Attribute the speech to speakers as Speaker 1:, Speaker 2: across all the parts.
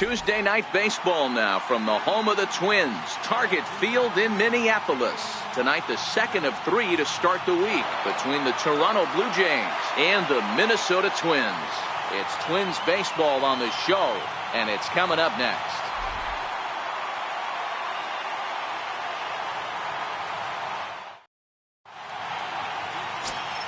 Speaker 1: Tuesday night baseball now from the home of the Twins, Target Field in Minneapolis. Tonight, the second of 3 to start the week between the Toronto Blue Jays and the Minnesota Twins. It's Twins baseball on the show, and it's coming up next.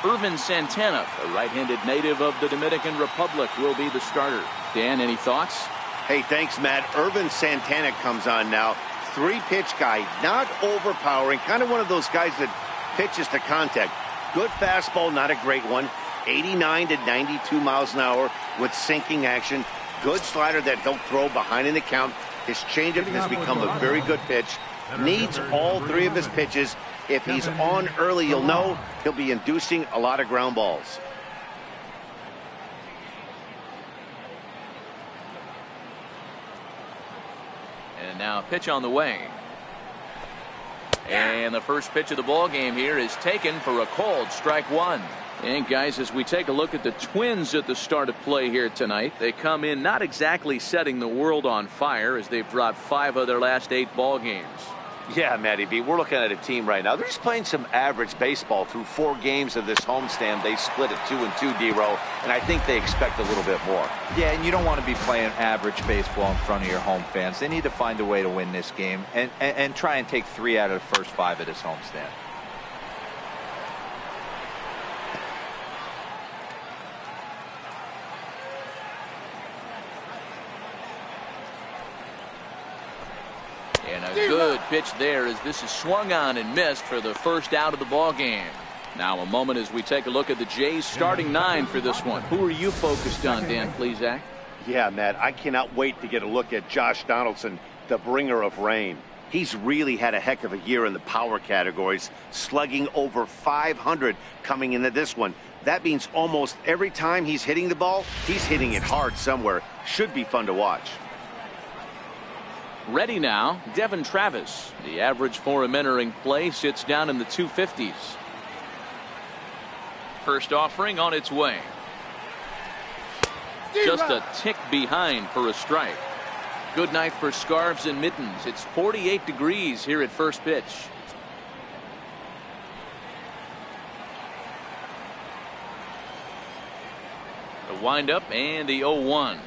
Speaker 1: Irvin Santana, a right-handed native of the Dominican Republic, will be the starter. Dan, any thoughts?
Speaker 2: Hey, thanks, Matt. Irvin Santana comes on now. 3-pitch guy, not overpowering, kind of one of those guys that pitches to contact. Good fastball, not a great one. 89 to 92 miles an hour with sinking action. Good slider that he'll throw behind in the count. His changeup has become a very good pitch. Needs all 3 of his pitches. If he's on early, you'll know he'll be inducing a lot of ground balls.
Speaker 1: And now a pitch on the way. And the first pitch of the ball game here is taken for a called strike 1. And guys, as we take a look at the Twins at the start of play here tonight, they come in not exactly setting the world on fire as they've dropped 5 of their last 8 ball games.
Speaker 3: Yeah, Matty B, we're looking at a team right now. They're just playing some average baseball through 4 games of this homestand. They split at 2-2, D-Row, and I think they expect a little bit more.
Speaker 4: Yeah, and you don't want to be playing average baseball in front of your home fans. They need to find a way to win this game and try and take 3 out of the first 5 of this homestand.
Speaker 1: And a good pitch there as this is swung on and missed for the first out of the ball game. Now a moment as we take a look at the Jays starting 9 for this one. Who are you focused on, Dan Plesac?
Speaker 2: Yeah, Matt, I cannot wait to get a look at Josh Donaldson, the bringer of rain. He's really had a heck of a year in the power categories, slugging over 500 coming into this one. That means almost every time he's hitting the ball, he's hitting it hard somewhere. Should be fun to watch.
Speaker 1: Ready now, Devin Travis. The average for him entering play sits down in the 250s. First offering on its way. Just a tick behind for a strike. Good night for scarves and mittens. It's 48 degrees here at first pitch. The windup and the 0-1.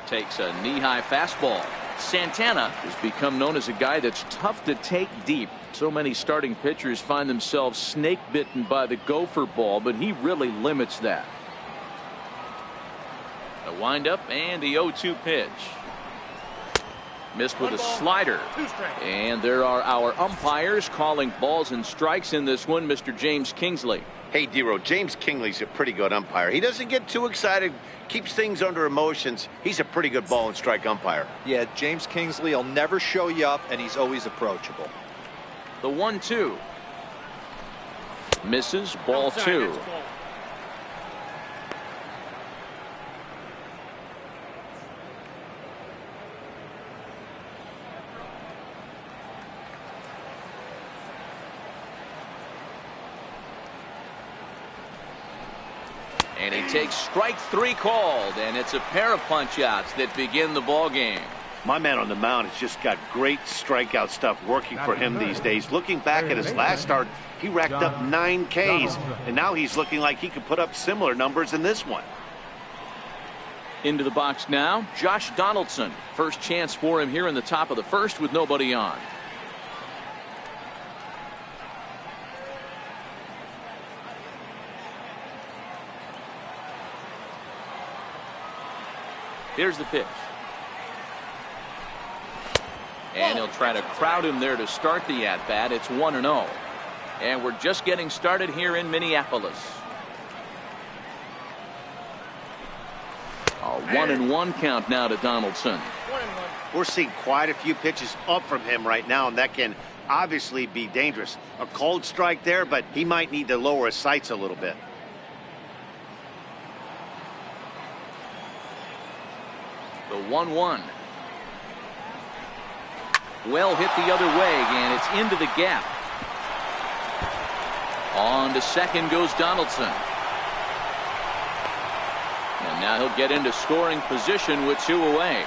Speaker 1: Takes a knee-high fastball. Santana has become known as a guy that's tough to take deep. So many starting pitchers find themselves snake-bitten by the gopher ball, but he really limits that. The windup and the 0-2 pitch. Missed with a slider. And there are our umpires calling balls and strikes in this one, Mr. James Kingsley.
Speaker 2: Hey, D-Row, James Kingley's a pretty good umpire. He doesn't get too excited, keeps things under emotions. He's a pretty good ball and strike umpire.
Speaker 4: Yeah, James Kingsley will never show you up, and he's always approachable.
Speaker 1: The 1-2. Misses, ball 2. And he takes strike 3 called, and it's a pair of punch-outs that begin the ball game.
Speaker 2: My man on the mound has just got great strikeout stuff working for him these days. Looking back at his last start, he racked up 9 Ks, and now he's looking like he could put up similar numbers in this one.
Speaker 1: Into the box now, Josh Donaldson. First chance for him here in the top of the first with nobody on. Here's the pitch. And he'll try to crowd him there to start the at-bat. It's 1-0. And we're just getting started here in Minneapolis. A 1-1 count now to Donaldson.
Speaker 2: We're seeing quite a few pitches up from him right now, and that can obviously be dangerous. A cold strike there, but he might need to lower his sights a little bit.
Speaker 1: The 1-1. Well hit the other way, and it's into the gap. On to second goes Donaldson. And Now he'll get into scoring position with 2 away.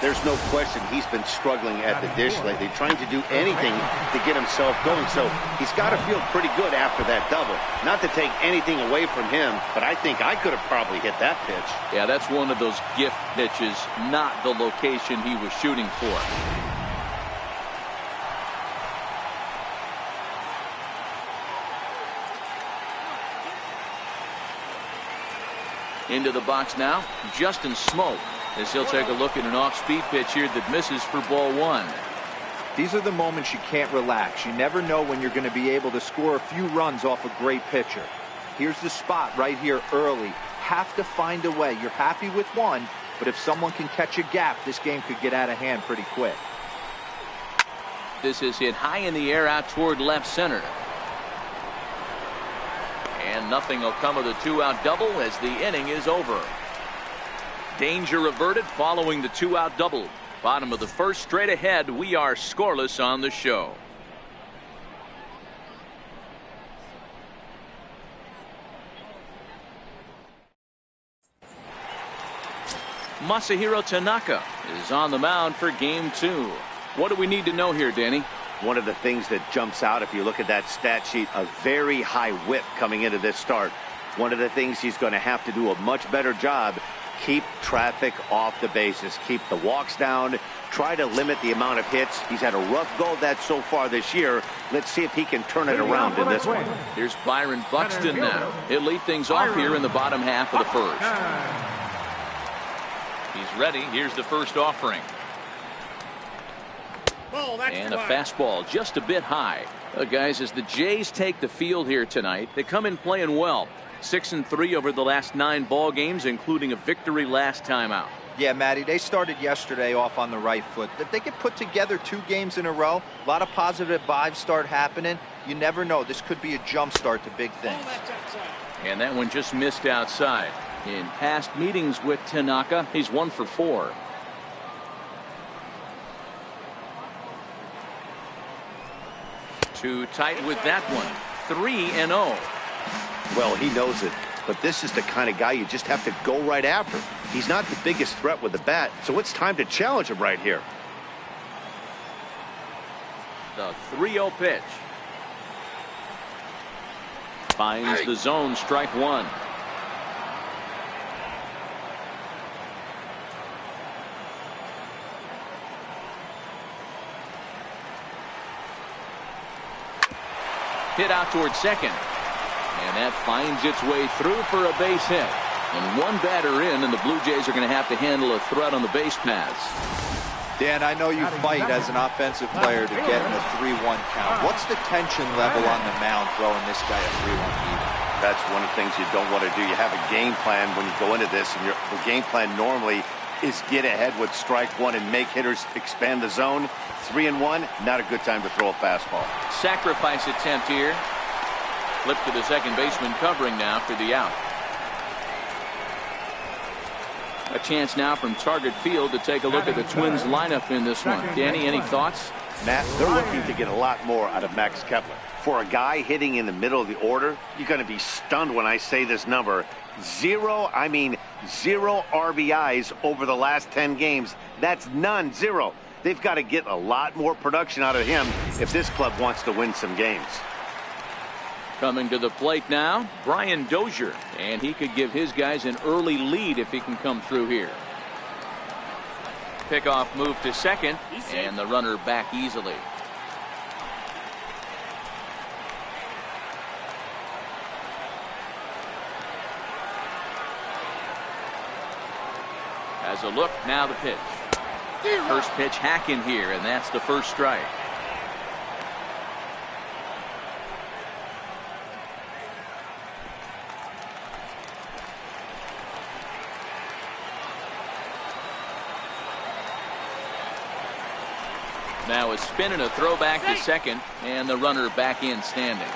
Speaker 2: There's no question he's been struggling at the dish lately, trying to do anything to get himself going. So he's got to feel pretty good after that double. Not to take anything away from him, but I think I could have probably hit that pitch.
Speaker 1: Yeah, that's one of those gift pitches, not the location he was shooting for. Into the box now, Justin Smoke, as he'll take a look at an off-speed pitch here that misses for ball 1.
Speaker 4: These are the moments you can't relax. You never know when you're going to be able to score a few runs off a great pitcher. Here's the spot right here early. Have to find a way. You're happy with one, but if someone can catch a gap, this game could get out of hand pretty quick.
Speaker 1: This is hit high in the air out toward left center. And nothing will come of the 2-out double as the inning is over. Danger averted following the 2-out double. Bottom of the first, straight ahead. We are scoreless on the show. Masahiro Tanaka is on the mound for game 2. What do we need to know here, Danny?
Speaker 2: One of the things that jumps out if you look at that stat sheet, a very high whip coming into this start. One of the things he's going to have to do a much better job, keep traffic off the bases, keep the walks down, try to limit the amount of hits. He's had a rough go of that so far this year. Let's see if he can turn it around in this one.
Speaker 1: Here's Byron Buxton now. He'll lead things off here in the bottom half of the first. He's ready. Here's the first offering. And a fastball just a bit high. Guys, as the Jays take the field here tonight, they come in playing well. 6-3 over the last 9 ball games, including a victory last time out.
Speaker 4: Yeah, Matty, they started yesterday off on the right foot. If they could put together 2 games in a row, a lot of positive vibes start happening. You never know. This could be a jump start to big things.
Speaker 1: And that one just missed outside. In past meetings with Tanaka, he's 1 for 4. Too tight with that one. 3-0.
Speaker 2: Well, he knows it, but this is the kind of guy you just have to go right after. He's not the biggest threat with the bat, so it's time to challenge him right here.
Speaker 1: The 3-0 pitch. Finds the zone, strike 1. Hit out towards second. And that finds its way through for a base hit. And one batter in, and the Blue Jays are going to have to handle a threat on the base paths.
Speaker 4: Dan, I know you fight as an offensive player to get in a 3-1 count. What's the tension level on the mound throwing this guy a 3-1 lead?
Speaker 2: That's one of the things you don't want to do. You have a game plan when you go into this, and the game plan normally is get ahead with strike 1 and make hitters expand the zone. 3-1, not a good time to throw a fastball.
Speaker 1: Sacrifice attempt here. Flip to the second baseman covering now for the out. A chance now from Target Field to take a look at the Twins lineup in this one. Danny, any thoughts?
Speaker 2: Matt, they're looking to get a lot more out of Max Kepler. For a guy hitting in the middle of the order, you're going to be stunned when I say this number. 0 RBIs over the last 10 games. That's none, 0. They've got to get a lot more production out of him if this club wants to win some games.
Speaker 1: Coming to the plate now, Brian Dozier, and he could give his guys an early lead if he can come through here. Pickoff move to second, and the runner back easily. As a look, now the pitch. First pitch hack in here, and that's the first strike. Now a spin and a throwback to second, and the runner back in standing.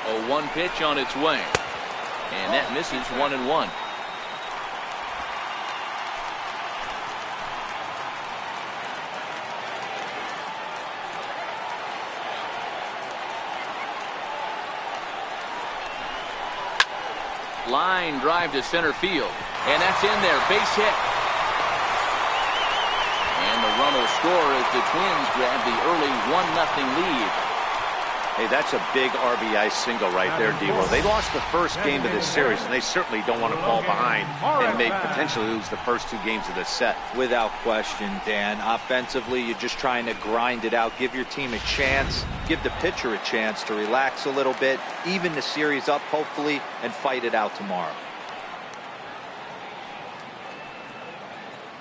Speaker 1: A 1 pitch on its way, and that misses 1-1. Line drive to center field. And that's in there. Base hit. And the run will score as the Twins grab the early 1-0 lead.
Speaker 3: Hey, that's a big RBI single right there, D-Roll. They lost the first game of this series, and they certainly don't want to fall behind and may potentially lose the first 2 games of this set.
Speaker 4: Without question, Dan. Offensively, you're just trying to grind it out, give your team a chance, give the pitcher a chance to relax a little bit, even the series up, hopefully, and fight it out tomorrow.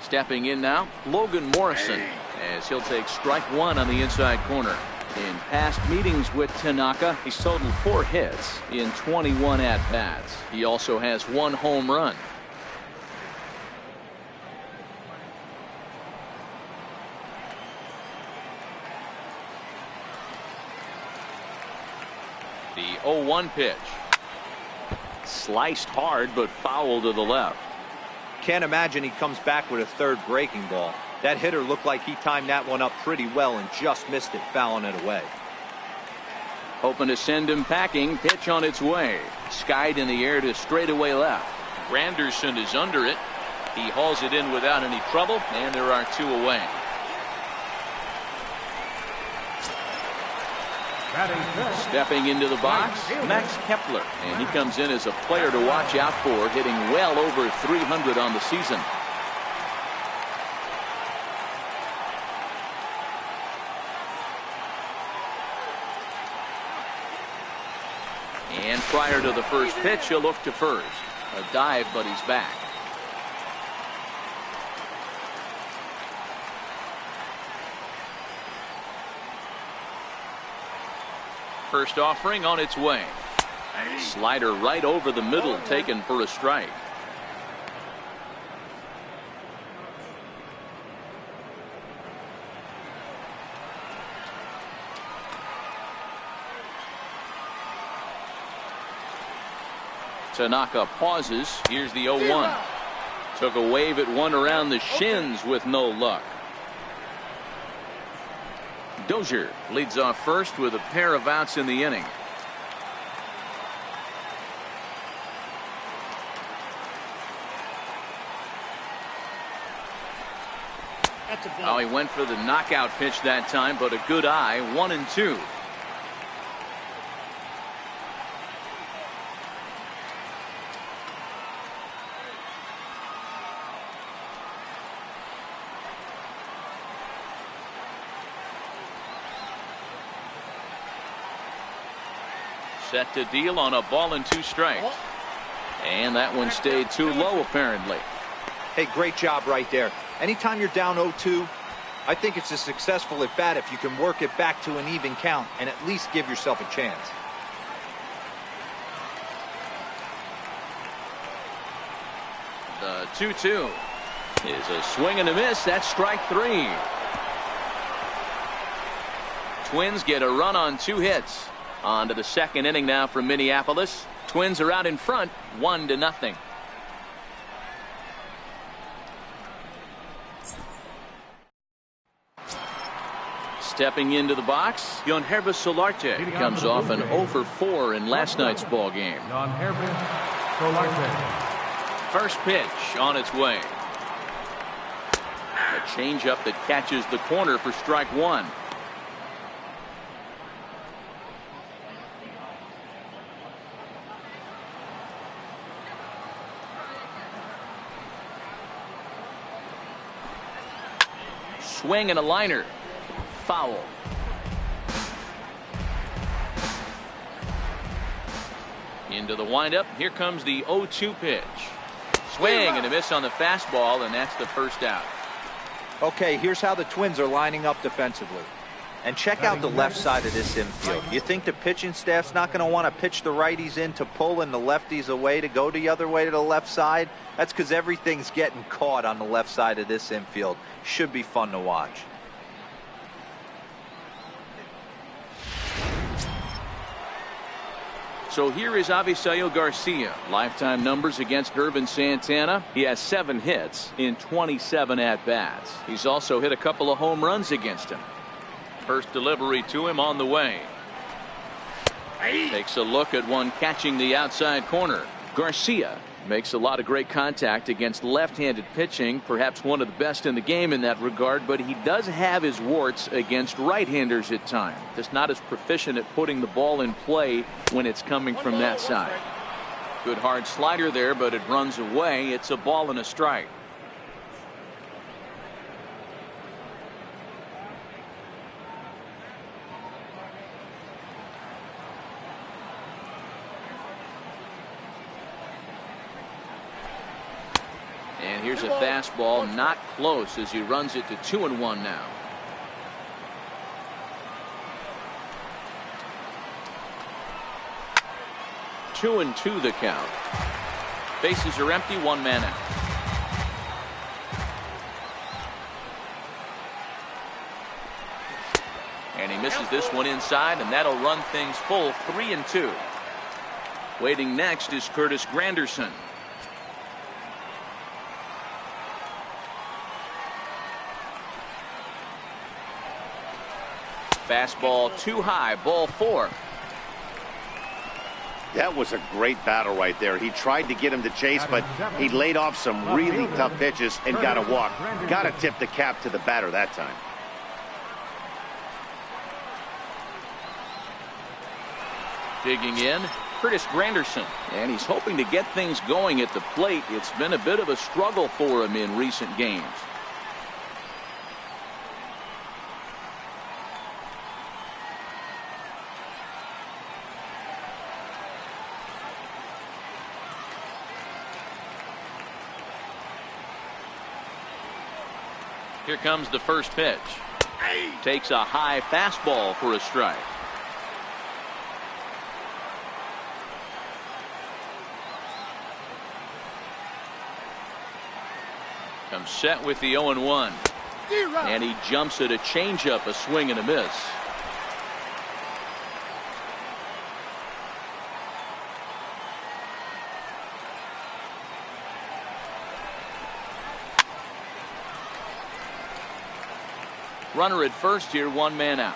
Speaker 1: Stepping in now, Logan Morrison, as he'll take strike 1 on the inside corner. In past meetings with Tanaka, he's totaled 4 hits in 21 at-bats. He also has 1 home run. The 0-1 pitch. Sliced hard, but foul to the left.
Speaker 4: Can't imagine he comes back with a 3rd breaking ball. That hitter looked like he timed that one up pretty well and just missed it, fouling it away.
Speaker 1: Hoping to send him packing. Pitch on its way. Skied in the air to straightaway left. Granderson is under it. He hauls it in without any trouble, and there are 2 away. Stepping into the box, Max Kepler, and he comes in as a player to watch out for, hitting well over 300 on the season. And prior to the first pitch, he'll look to first. A dive, but he's back. First offering on its way. Slider right over the middle, taken for a strike. Tanaka pauses. Here's the 0-1. Took a wave at one around the shins with no luck. Dozier leads off first with a pair of outs in the inning. Oh, he went for the knockout pitch that time, but a good eye. 1-2. Set to deal on a ball and 2 strikes. And that one stayed too low, apparently.
Speaker 4: Hey, great job right there. Anytime you're down 0-2, I think it's a successful at bat if you can work it back to an even count and at least give yourself a chance.
Speaker 1: The 2-2 is a swing and a miss. That's strike 3. Twins get a run on 2 hits. On to the second inning now from Minneapolis. Twins are out in front, 1-0. Stepping into the box, Yonherba Solarte comes off an 0-for-4 in last night's ball game. First pitch on its way. A changeup that catches the corner for strike 1. Swing and a liner. Foul. Into the windup. Here comes the 0-2 pitch. Swing and a miss on the fastball, and that's the first out.
Speaker 4: Okay, here's how the Twins are lining up defensively. And check out the left side of this infield. You think the pitching staff's not going to want to pitch the righties in to pull and the lefties away to go the other way to the left side? That's because everything's getting caught on the left side of this infield. Should be fun to watch.
Speaker 1: So here is Avisail Garcia. Lifetime numbers against Irvin Santana. He has 7 hits in 27 at-bats. He's also hit a couple of home runs against him. First delivery to him on the way. Takes a look at one catching the outside corner. Garcia makes a lot of great contact against left-handed pitching, perhaps one of the best in the game in that regard, but he does have his warts against right-handers at times. Just not as proficient at putting the ball in play when it's coming from that side. Good hard slider there, but it runs away. It's a ball and a strike. And here's a fastball, not close, as he runs it to 2-1 now. Two and two the count. Bases are empty, one man out. And he misses this one inside, and that'll run things full, 3-2. Waiting next is Curtis Granderson. Fastball too high, ball 4.
Speaker 2: That was a great battle right there. He tried to get him to chase, but he laid off some really tough pitches and got a walk. Got to tip the cap to the batter that time.
Speaker 1: Digging in, Curtis Granderson, and he's hoping to get things going at the plate. It's been a bit of a struggle for him in recent games. Here comes the first pitch. Takes a high fastball for a strike. Comes set with the 0-1. And he jumps at a changeup, a swing and a miss. Runner at first here, one man out.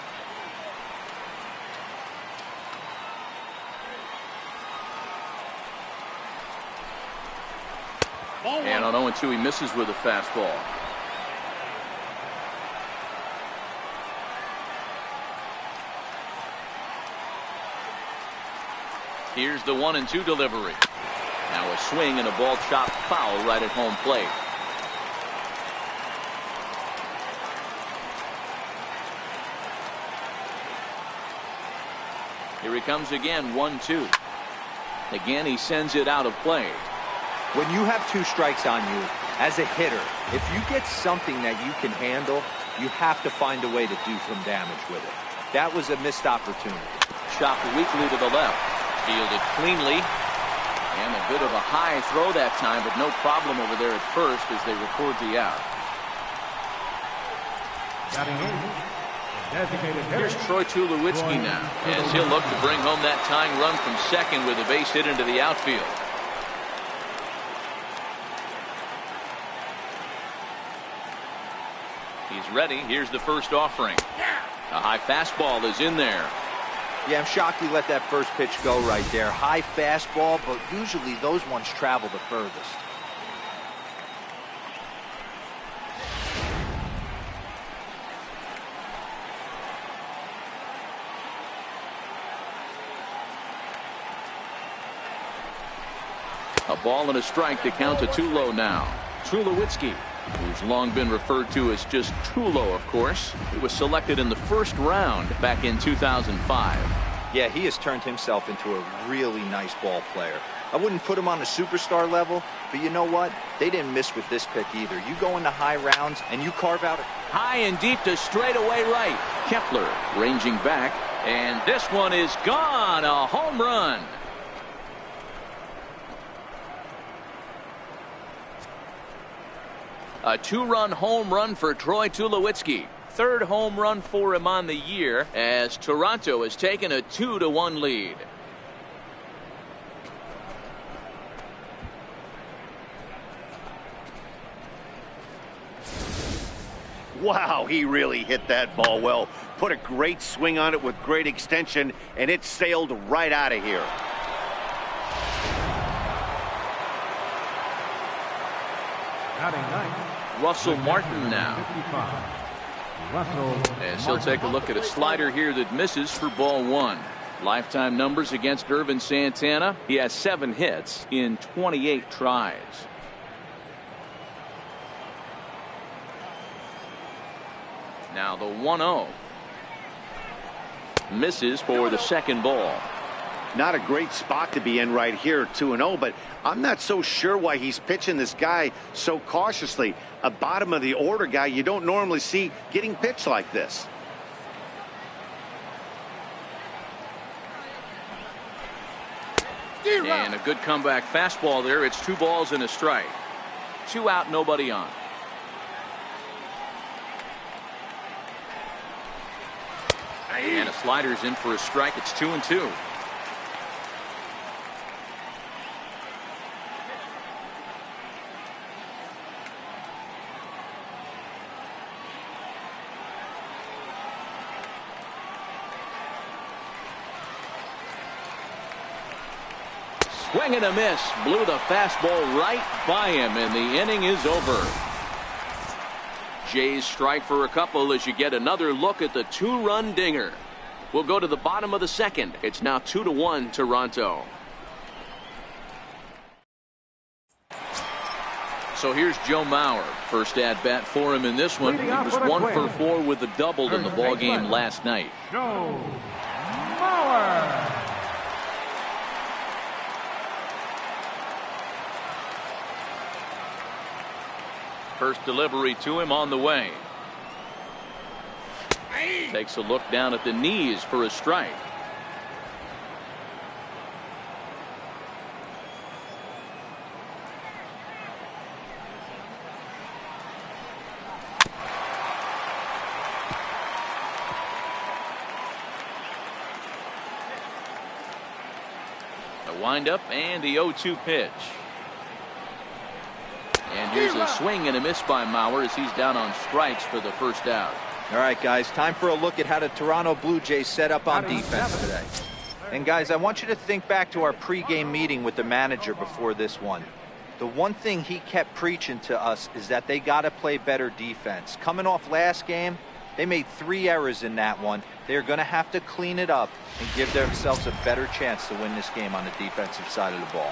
Speaker 1: And on 0-2 he misses with a fastball. Here's the 1-2 delivery. Now a swing and a ball chopped foul right at home plate. Here he comes again, 1-2. Again, he sends it out of play.
Speaker 4: When you have 2 strikes on you, as a hitter, if you get something that you can handle, you have to find a way to do some damage with it. That was a missed opportunity.
Speaker 1: Chopped weakly to the left. Fielded cleanly. And a bit of a high throw that time, but no problem over there at first as they record the out. Here's Troy Tulowitzki now, as he'll look to bring home that tying run from second with a base hit into the outfield. He's ready. Here's the first offering. A high fastball is in there.
Speaker 4: Yeah, I'm shocked he let that first pitch go right there. High fastball, but usually those ones travel the furthest.
Speaker 1: A ball and a strike to count to Tulo now. Tulowitzki, who's long been referred to as just Tulo, of course. He was selected in the first round back in 2005.
Speaker 4: Yeah, he has turned himself into a really nice ball player. I wouldn't put him on a superstar level, but you know what? They didn't miss with this pick either. You go into high rounds and you carve out
Speaker 1: high and deep to straightaway right. Kepler ranging back, and this one is gone. A home run. A 2-run home run for Troy Tulowitzki. 3rd home run for him on the year as Toronto has taken a 2-1 lead.
Speaker 2: Wow, he really hit that ball well. Put a great swing on it with great extension, and it sailed right out of here.
Speaker 1: Russell Martin now. As he'll take a look at a slider here that misses for ball one. Lifetime numbers against Irvin Santana. He has 7 hits in 28 tries. Now the 1-0. Misses for the second ball.
Speaker 2: Not a great spot to be in right here, 2-0, but I'm not so sure why he's pitching this guy so cautiously. A bottom of the order guy you don't normally see getting pitched like this.
Speaker 1: And a good comeback fastball there. It's 2 balls and a strike. 2 out, nobody on. And a slider's in for a strike. It's 2-2. Swing and a miss. Blew the fastball right by him, and the inning is over. Jays strike for a couple as you get another look at the 2-run dinger. We'll go to the bottom of the second. It's now 2-1 Toronto. So here's Joe Mauer. First at bat for him in this one. He was 1 for 4 with a double in the ball game last night.
Speaker 5: Joe Mauer.
Speaker 1: First delivery to him on the way. Takes a look down at the knees for a strike. The windup and the 0-2 pitch. And here's a swing and a miss by Mauer as he's down on strikes for the first out.
Speaker 4: All right, guys, time for a look at how the Toronto Blue Jays set up on defense today. And, guys, I want you to think back to our pregame meeting with the manager before this one. The one thing he kept preaching to us is that they got to play better defense. Coming off last game, they made 3 errors in that one. They're going to have to clean it up and give themselves a better chance to win this game on the defensive side of the ball.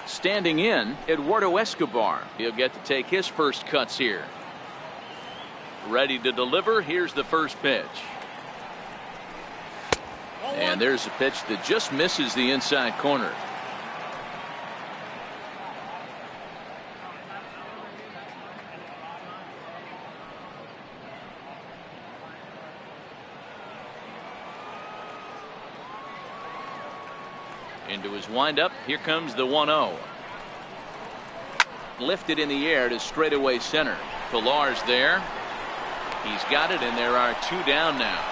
Speaker 1: Standing in, Eduardo Escobar. He'll get to take his first cuts here. Ready to deliver. Here's the first pitch. And there's a pitch that just misses the inside corner. Into his windup. Here comes the 1-0. Lifted in the air to straightaway center. Pilar's there. He's got it, and there are 2 down now.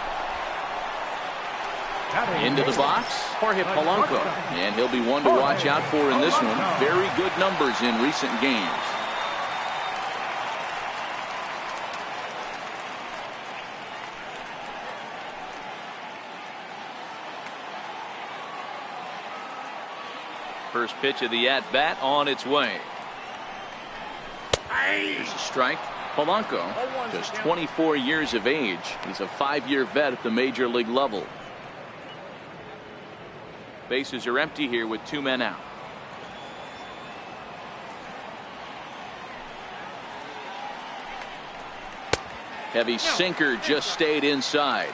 Speaker 1: Into the box, Jorge Polanco. And he'll be one to watch out for in this one. Very good numbers in recent games. First pitch of the at-bat on its way. Here's a strike. Polanco, just 24 years of age. He's a 5-year vet at the major league level. Bases are empty here with 2 men out. Heavy sinker just stayed inside.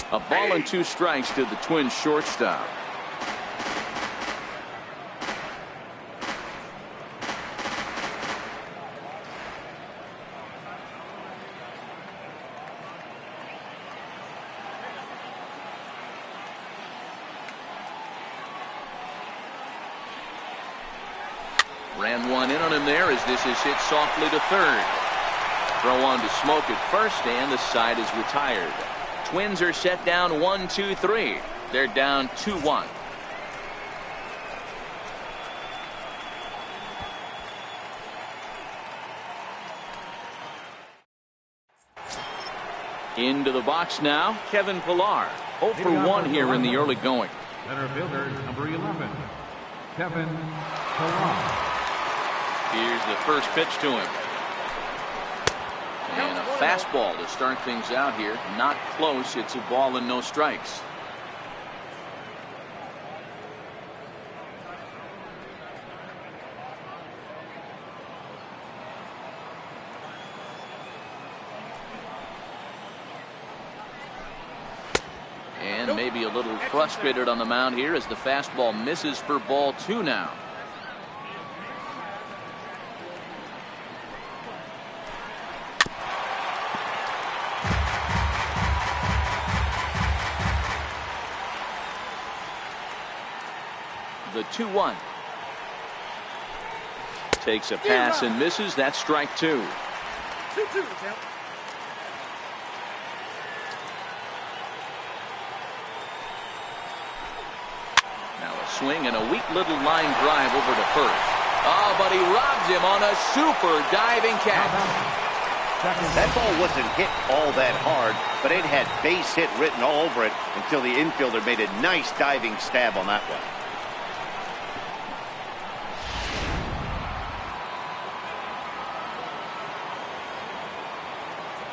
Speaker 1: A ball and 2 strikes to the Twins shortstop. Ran one in on him there as this is hit softly to third. Throw on to Smoke at first, and the side is retired. Twins are set down 1-2-3. They're down 2-1. Into the box now, Kevin Pillar. 0 for 1 here in the early going.
Speaker 5: Center fielder, number 11, Kevin Pillar.
Speaker 1: Here's the first pitch to him. And a fastball to start things out here. Not close. It's a ball and no strikes. And maybe a little frustrated on the mound here as the fastball misses for ball 2 now. The 2-1. Takes a pass and misses. That's strike 2.
Speaker 6: 2-2.
Speaker 1: Swing and a weak little line drive over to first. Oh, but he robs him on a super diving catch.
Speaker 2: That ball wasn't hit all that hard, but it had base hit written all over it until the infielder made a nice diving stab on that one.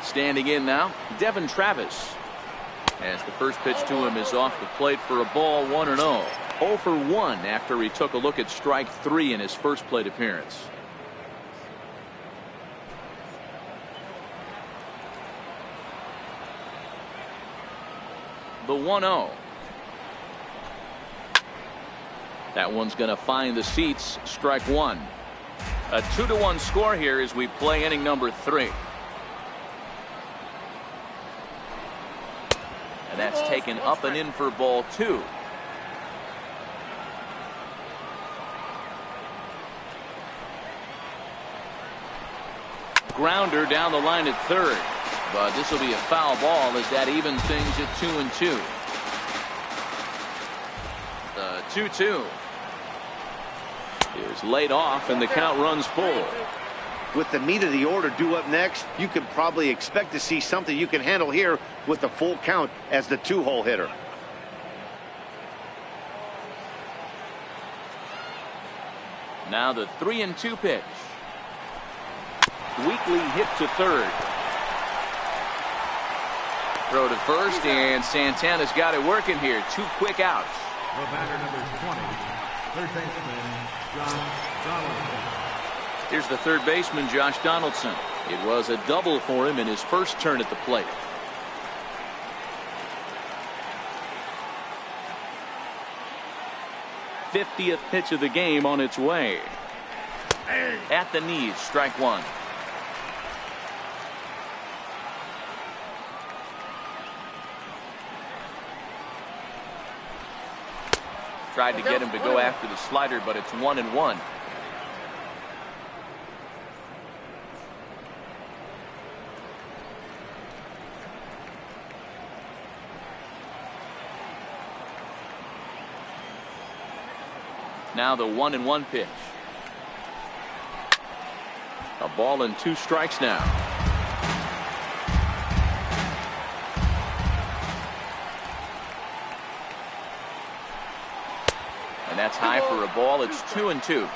Speaker 1: Standing in now, Devin Travis. As the first pitch to him is off the plate for a ball, 1-0. 0 for 1 after he took a look at strike 3 in his first plate appearance. The 1-0. That one's going to find the seats. Strike 1. A 2-1 score here as we play inning number 3. And that's taken up and in for ball 2. Grounder down the line at third, but this will be a foul ball as that evens things at 2-2. The 2-2 is laid off and the count runs full.
Speaker 2: With the meat of the order due up next, you can probably expect to see something you can handle here with the full count as the 2-hole hitter.
Speaker 1: Now the 3-2 pitch. Weakly hit to third. Throw to first, and Santana's got it working here. 2 quick outs.
Speaker 5: The batter, number 20, third baseman, Josh Donaldson.
Speaker 1: Here's the third baseman, Josh Donaldson. It was a double for him in his first turn at the plate. '50th pitch of the game on its way. At the knees, strike 1. Tried to get him to go after the slider, but it's 1-1. Now the 1-1 pitch. A ball and 2 strikes now. And that's high for a ball. It's 2-2.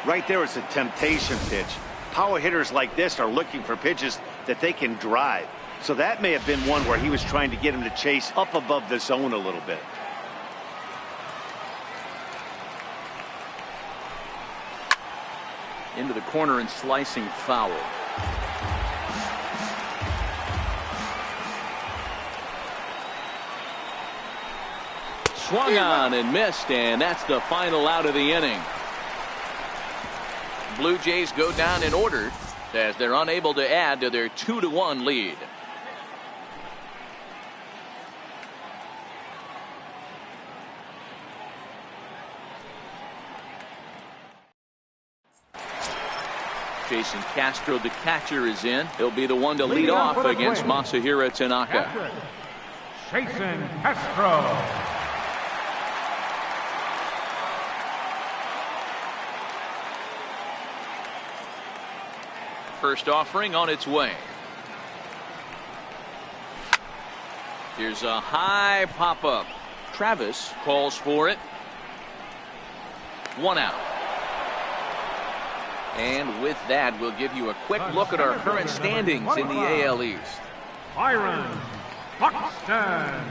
Speaker 2: Right there is a temptation pitch. Power hitters like this are looking for pitches that they can drive. So that may have been one where he was trying to get him to chase up above the zone a little bit.
Speaker 1: Into the corner and slicing foul. Swung on and missed, and that's the final out of the inning. Blue Jays go down in order as they're unable to add to their 2-1 lead. Jason Castro, the catcher, is in. He'll be the one to lead off against Masahiro Tanaka.
Speaker 5: Jason Castro.
Speaker 1: First offering on its way. Here's a high pop-up. Travis calls for it. 1 out. And with that, we'll give you a quick look at our current standings in the AL East.
Speaker 5: Byron Buxton.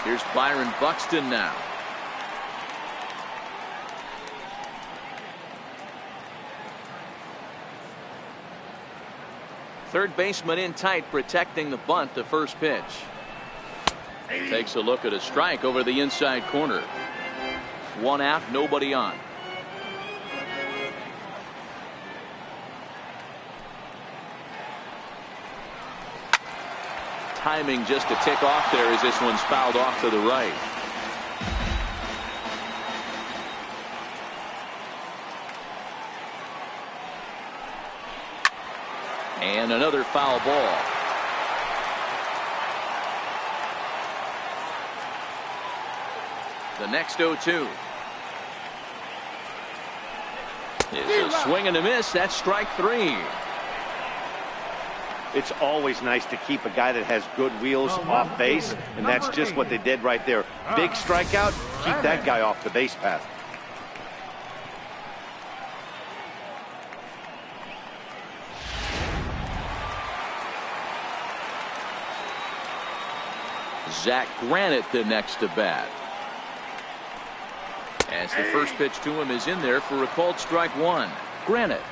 Speaker 1: Here's Byron Buxton now. Third baseman in tight, protecting the bunt, the first pitch. Takes a look at a strike over the inside corner. 1 out, nobody on. Timing just a tick off there as this one's fouled off to the right. And another foul ball. The next 0-2 is a swing and a miss. That's strike 3.
Speaker 2: It's always nice to keep a guy that has good wheels off base, and that's just what they did right there. Big strikeout, keep that guy off the base path.
Speaker 1: Zach Granite the next to bat. As the first pitch to him is in there for a called strike 1. Granite,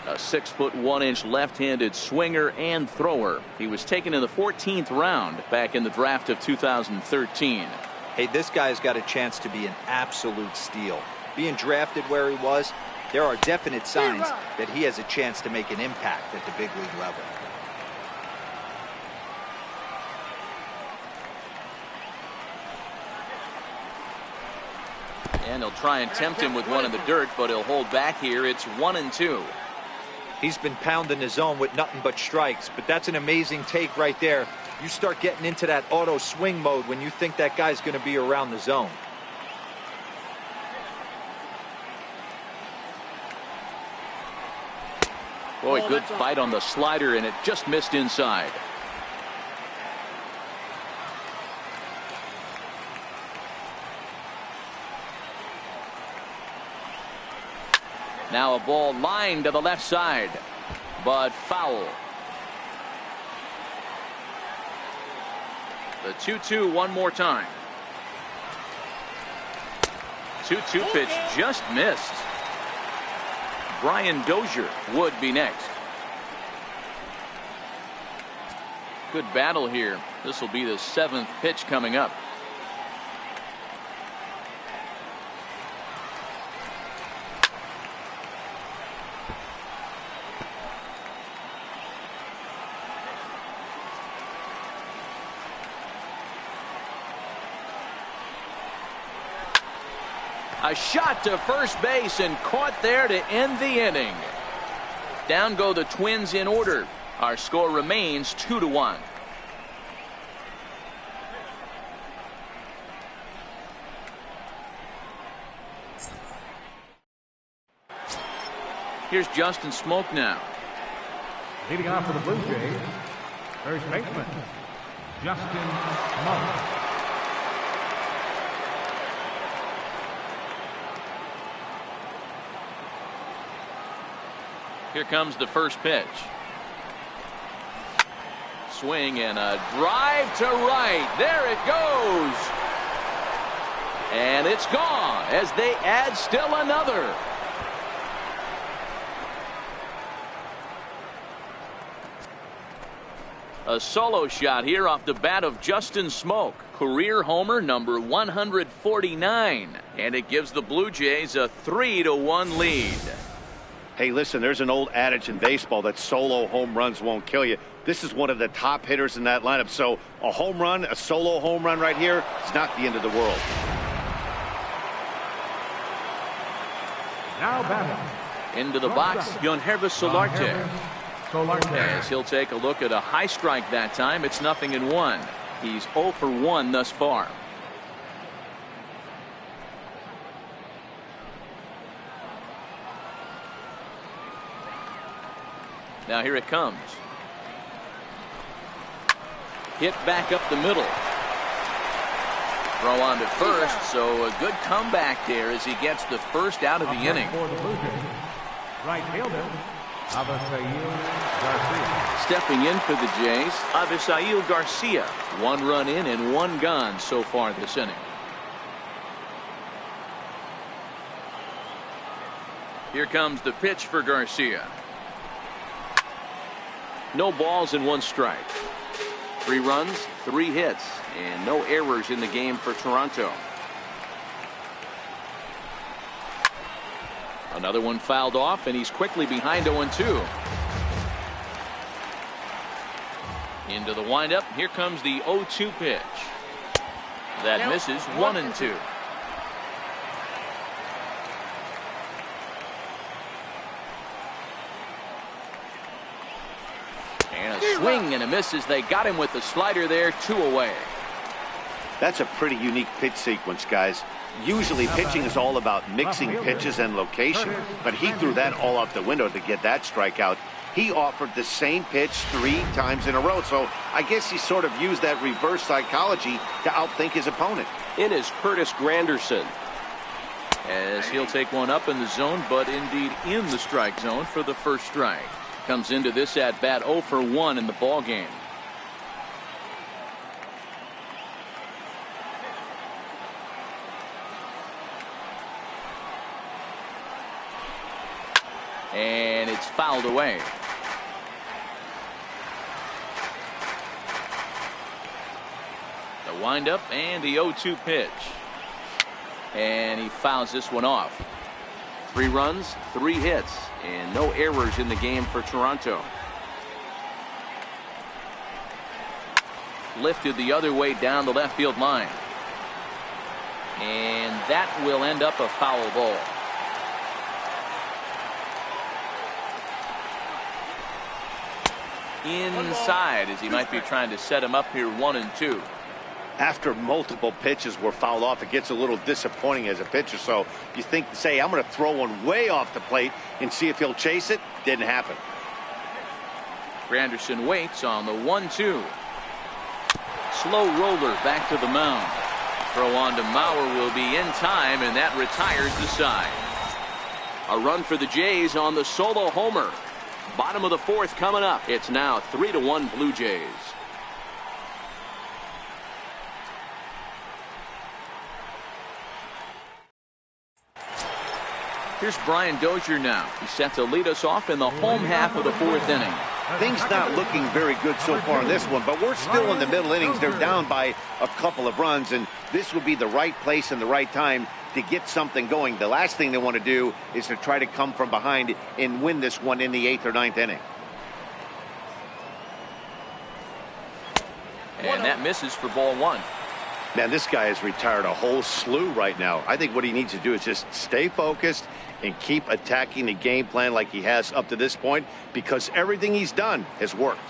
Speaker 1: a 6'1" left-handed swinger and thrower. He was taken in the 14th round back in the draft of 2013.
Speaker 4: Hey, this guy's got a chance to be an absolute steal. Being drafted where he was, there are definite signs that he has a chance to make an impact at the big league level.
Speaker 1: And he'll try and tempt him with one in the dirt, but he'll hold back here. It's 1-2.
Speaker 4: He's been pounding the zone with nothing but strikes, but that's an amazing take right there. You start getting into that auto swing mode when you think that guy's going to be around the zone.
Speaker 1: Boy, good fight on the slider, and it just missed inside. Now a ball lined to the left side, but foul. The 2-2 one more time. 2-2 pitch just missed. Brian Dozier would be next. Good battle here. This will be the 7th pitch coming up. A shot to first base and caught there to end the inning. Down go the Twins in order. Our score remains 2-1. Here's Justin Smoke now.
Speaker 5: Leading off for the Blue Jays, first baseman, Justin Smoke.
Speaker 1: Here comes the first pitch. Swing and a drive to right. There it goes. And it's gone as they add still another. A solo shot here off the bat of Justin Smoke. Career homer number 149. And it gives the Blue Jays a 3-1 lead.
Speaker 2: Hey, listen, there's an old adage in baseball that solo home runs won't kill you. This is one of the top hitters in that lineup. So a home run, a solo home run right here is not the end of the world.
Speaker 5: Now batting.
Speaker 1: Into the box, Yohannes Solarte. As he'll take a look at a high strike that time. It's 0-1. He's 0 for 1 thus far. Now here it comes. Hit back up the middle. Throw on to first, so a good comeback there as he gets the first out of the inning.
Speaker 5: For the Blue Jays, right fielder, Avisail Garcia.
Speaker 1: Stepping in for the Jays, Avisail Garcia. 1 run in and 1 gone so far this inning. Here comes the pitch for Garcia. No balls and 1 strike. 3 runs, 3 hits, and no errors in the game for Toronto. Another one fouled off, and he's quickly behind 0-2. Into the windup. Here comes the 0-2 pitch. That misses. 1-2. And a swing and a miss as they got him with the slider there. 2 away.
Speaker 2: That's a pretty unique pitch sequence, guys. Usually pitching is all about mixing pitches and location, but he threw that all out the window to get that strikeout. He offered the same pitch 3 times in a row, so I guess he sort of used that reverse psychology to outthink his opponent.
Speaker 1: In is Curtis Granderson, as he'll take one up in the zone, but indeed in the strike zone for the first strike. Comes into this at bat 0 for 1 in the ball game. And it's fouled away. The windup and the 0-2 pitch. And he fouls this one off. 3 runs, 3 hits, and no errors in the game for Toronto. Lifted the other way down the left field line. And that will end up a foul ball. Inside, as he might be trying to set him up here. 1-2.
Speaker 2: After multiple pitches were fouled off, it gets a little disappointing as a pitcher. So you think, say, I'm going to throw one way off the plate and see if he'll chase it. Didn't happen.
Speaker 1: Granderson waits on the 1-2. Slow roller back to the mound. Throw on to Mauer will be in time, and that retires the side. A run for the Jays on the solo homer. Bottom of the 4th coming up. It's now 3-1 Blue Jays. Here's Brian Dozier now. He's set to lead us off in the home half of the 4th inning.
Speaker 2: Things not looking very good so far in this one, but we're still in the middle innings. They're down by a couple of runs, and this would be the right place and the right time to get something going. The last thing they want to do is to try to come from behind and win this one in the 8th or 9th inning.
Speaker 1: And that misses for ball 1.
Speaker 2: Man, this guy has retired a whole slew right now. I think what he needs to do is just stay focused and keep attacking the game plan like he has up to this point, because everything he's done has worked.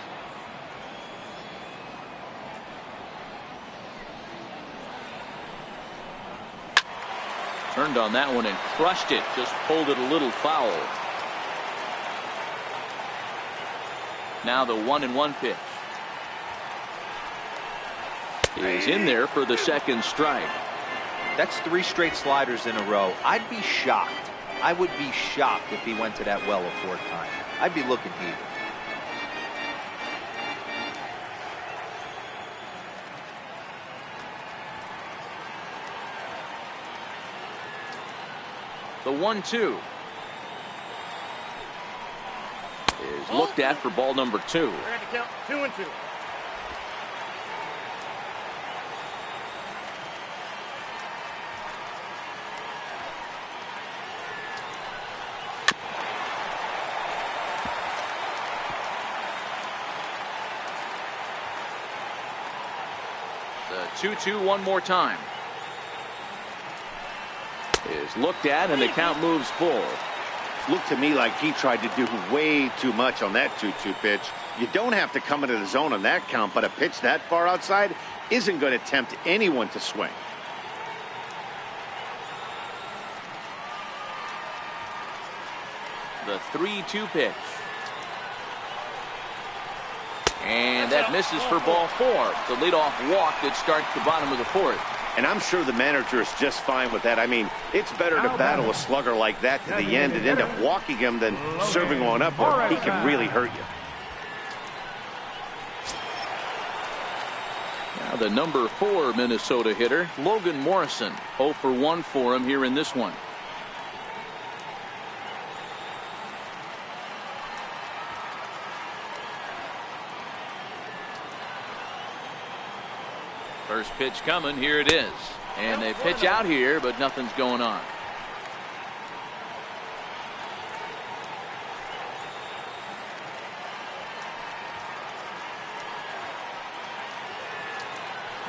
Speaker 1: Turned on that one and crushed it. Just pulled it a little foul. Now the 1-1 pitch. He's in there for the 2nd strike.
Speaker 4: That's 3 straight sliders in a row. I'd be shocked. I would be shocked if he went to that well a 4th time. I'd be looking deep.
Speaker 1: The 1-2 is looked at for ball number 2.
Speaker 6: We're going to count 2-2.
Speaker 1: The 2-2 one more time. Is looked at, and the count moves full.
Speaker 2: Looked to me like he tried to do way too much on that 2-2 pitch. You don't have to come into the zone on that count, but a pitch that far outside isn't going to tempt anyone to swing.
Speaker 1: The 3-2 pitch. And that misses for ball 4. The leadoff walk that starts the bottom of the 4th.
Speaker 2: And I'm sure the manager is just fine with that. I mean, it's better to battle a slugger like that to the end and end up walking him than serving one up, or he can really hurt you.
Speaker 1: Now the number 4 Minnesota hitter, Logan Morrison. 0 for 1 for him here in this one. First pitch coming. Here it is. And they pitch out here, but nothing's going on.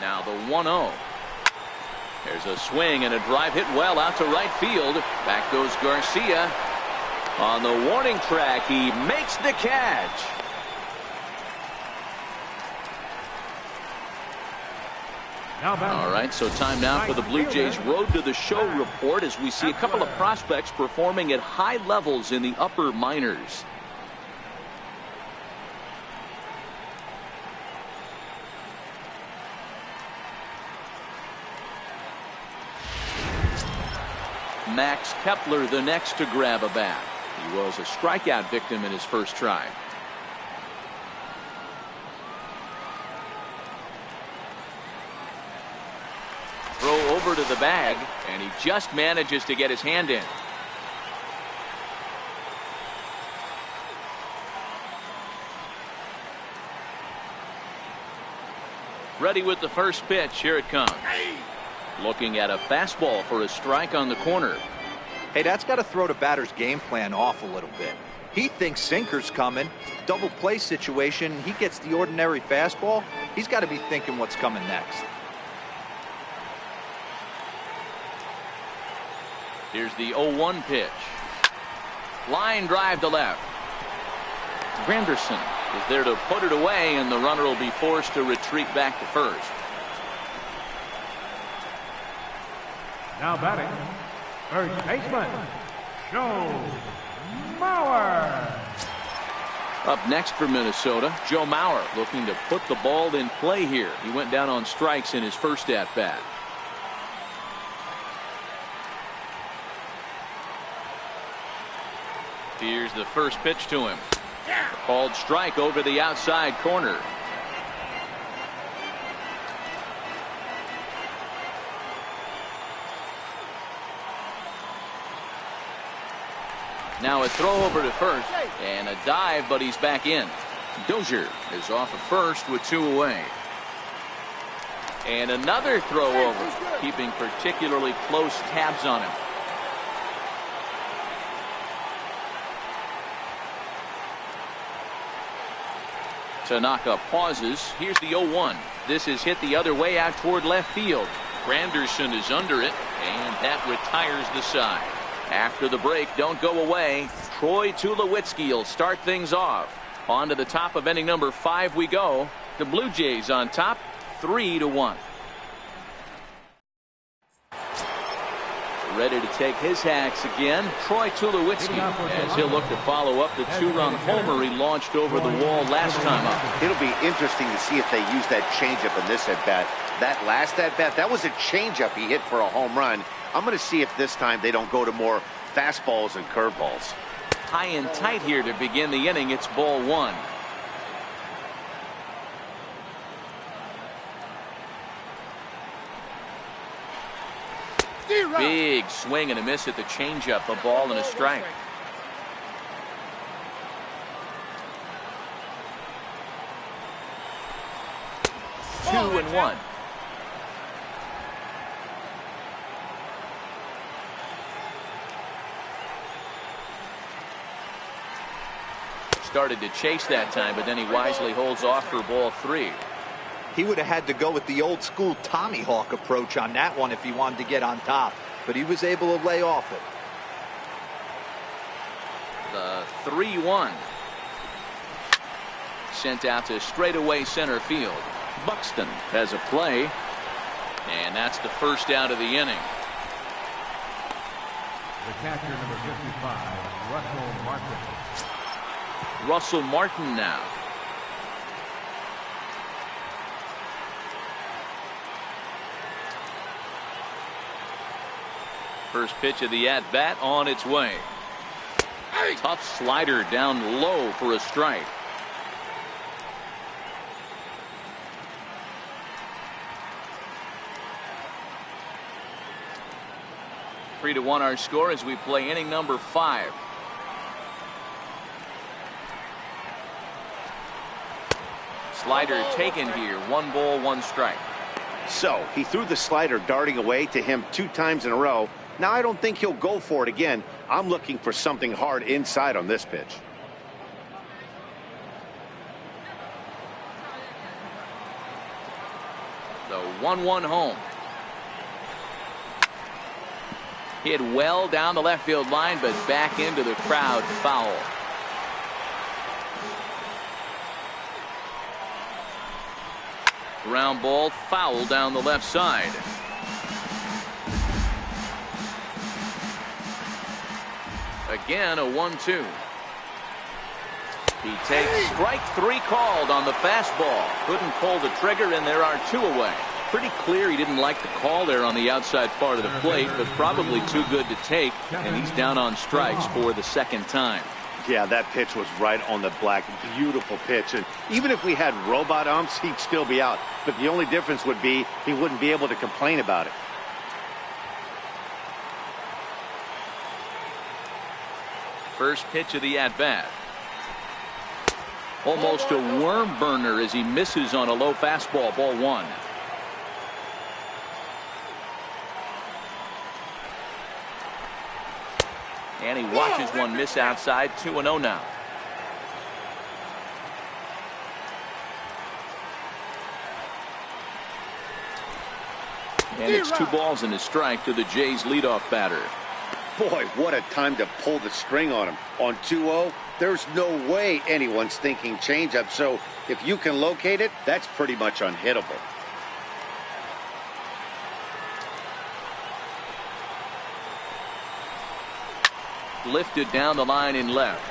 Speaker 1: Now the 1-0. There's a swing and a drive hit well out to right field. Back goes Garcia. On the warning track, he makes the catch. All right, so time now for the Blue Jays Road to the Show report as we see a couple of prospects performing at high levels in the upper minors. Max Kepler the next to grab a bat. He was a strikeout victim in his first try. Throw over to the bag, and he just manages to get his hand in. Ready with the first pitch. Here it comes. Looking at a fastball for a strike on the corner.
Speaker 4: Hey, that's got to throw the batter's game plan off a little bit. He thinks sinker's coming. Double play situation. He gets the ordinary fastball. He's got to be thinking what's coming next.
Speaker 1: Here's the 0-1 pitch. Line drive to left. Granderson is there to put it away, and the runner will be forced to retreat back to first.
Speaker 5: Now batting, first baseman, Joe Mauer.
Speaker 1: Up next for Minnesota, Joe Mauer looking to put the ball in play here. He went down on strikes in his first at-bat. Here's the first pitch to him. Called strike over the outside corner. Now a throw over to first and a dive, but he's back in. Dozier is off at first with 2 away. And another throw over, keeping particularly close tabs on him. Tanaka pauses. Here's the 0-1. This is hit the other way out toward left field. Granderson is under it, and that retires the side. After the break, don't go away. Troy Tulowitzki will start things off. On to the top of inning number 5 we go. The Blue Jays on top, 3-1. Ready to take his hacks again, Troy Tulowitzki, as he'll look to follow up the 2-run homer he launched over the wall last time up.
Speaker 2: It'll be interesting to see if they use that changeup in this at-bat. That last at-bat, that was a changeup he hit for a home run. I'm going to see if this time they don't go to more fastballs and curveballs.
Speaker 1: High and tight here to begin the inning. It's ball 1. Big swing and a miss at the changeup. A ball and a strike. Two and 1. Started to chase that time, but then he wisely holds off for ball 3.
Speaker 4: He would have had to go with the old school Tommy Hawk approach on that one if he wanted to get on top, but he was able to lay off it.
Speaker 1: The 3-1. Sent out to straightaway center field. Buxton has a play, and that's the first out of the inning.
Speaker 5: The catcher, number 55, Russell Martin.
Speaker 1: Russell Martin now. First pitch of the at-bat on its way. Tough slider down low for a strike. Three to 1 our score as we play inning number 5. Slider taken here. 1 ball, 1 strike.
Speaker 2: So he threw the slider darting away to him 2 times in a row. Now I don't think he'll go for it again. I'm looking for something hard inside on this pitch.
Speaker 1: The 1-1 home. Hit well down the left field line, but back into the crowd, foul. Ground ball, foul down the left side. Again, a 1-2. He takes strike 3 called on the fastball. Couldn't pull the trigger, and there are 2 away. Pretty clear he didn't like the call there on the outside part of the plate, but probably too good to take, and he's down on strikes for the 2nd time.
Speaker 2: Yeah, that pitch was right on the black. Beautiful pitch. And even if we had robot umps, he'd still be out. But the only difference would be he wouldn't be able to complain about it.
Speaker 1: First pitch of the at-bat. Almost a worm burner as he misses on a low fastball. Ball 1. And he watches one miss outside. 2-0 now. And it's 2 balls and a strike to the Jays leadoff batter.
Speaker 2: Boy, what a time to pull the string on him. On 2-0, there's no way anyone's thinking changeup. So if you can locate it, that's pretty much unhittable.
Speaker 1: Lifted down the line in left.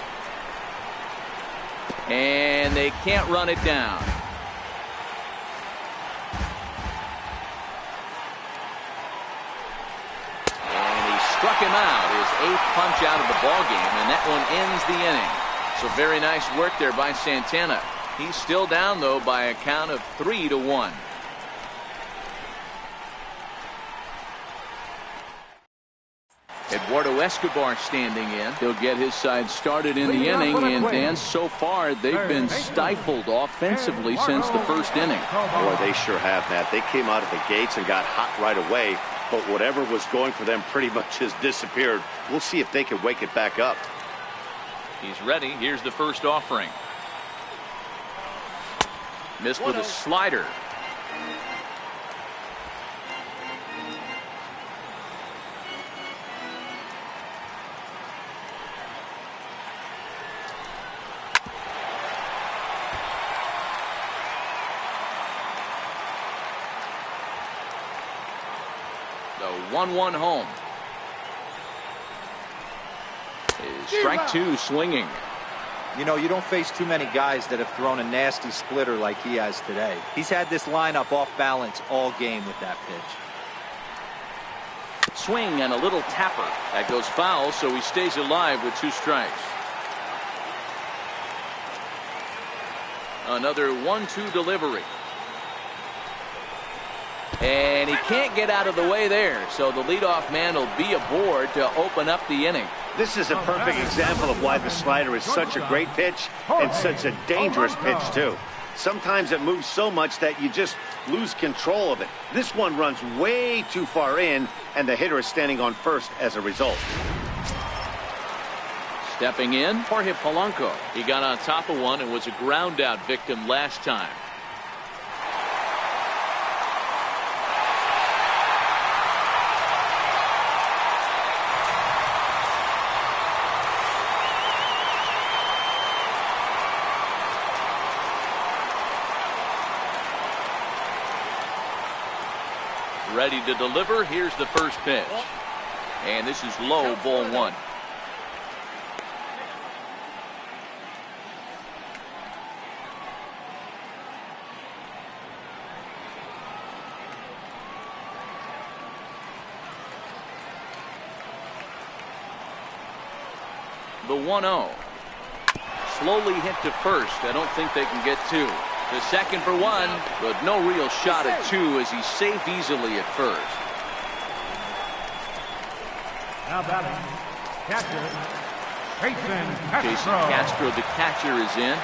Speaker 1: And they can't run it down. And he struck him out, his 8th punch out of the ballgame, and that one ends the inning. So very nice work there by Santana. He's still down, though, by a count of 3-1. Eduardo Escobar standing in. He'll get his side started in the inning, and so far they've been stifled offensively since the first inning.
Speaker 2: Boy, they sure have, Matt. They came out of the gates and got hot right away, but whatever was going for them pretty much has disappeared. We'll see if they can wake it back up.
Speaker 1: He's ready. Here's the first offering. Missed with a slider. The 1-1 home. Strike 2 swinging.
Speaker 4: You know, you don't face too many guys that have thrown a nasty splitter like he has today. He's had this lineup off balance all game with that pitch.
Speaker 1: Swing and a little tapper. That goes foul, so he stays alive with 2 strikes. Another 1-2 delivery. And he can't get out of the way there, so the leadoff man will be aboard to open up the inning.
Speaker 2: This is a perfect example of why the slider is such a great pitch and such a dangerous pitch, too. Sometimes it moves so much that you just lose control of it. This one runs way too far in, and the hitter is standing on first as a result.
Speaker 1: Stepping in, Jorge Polanco. He got on top of one and was a ground out victim last time. Ready to deliver. Here's the first pitch. And this is low, ball 1. The 1-0. Slowly hit to first. I don't think they can get two. The second for one, but no real shot at two as he's safe easily at first.
Speaker 5: Now batting, catcher,
Speaker 1: Jason Castro, the catcher, is in.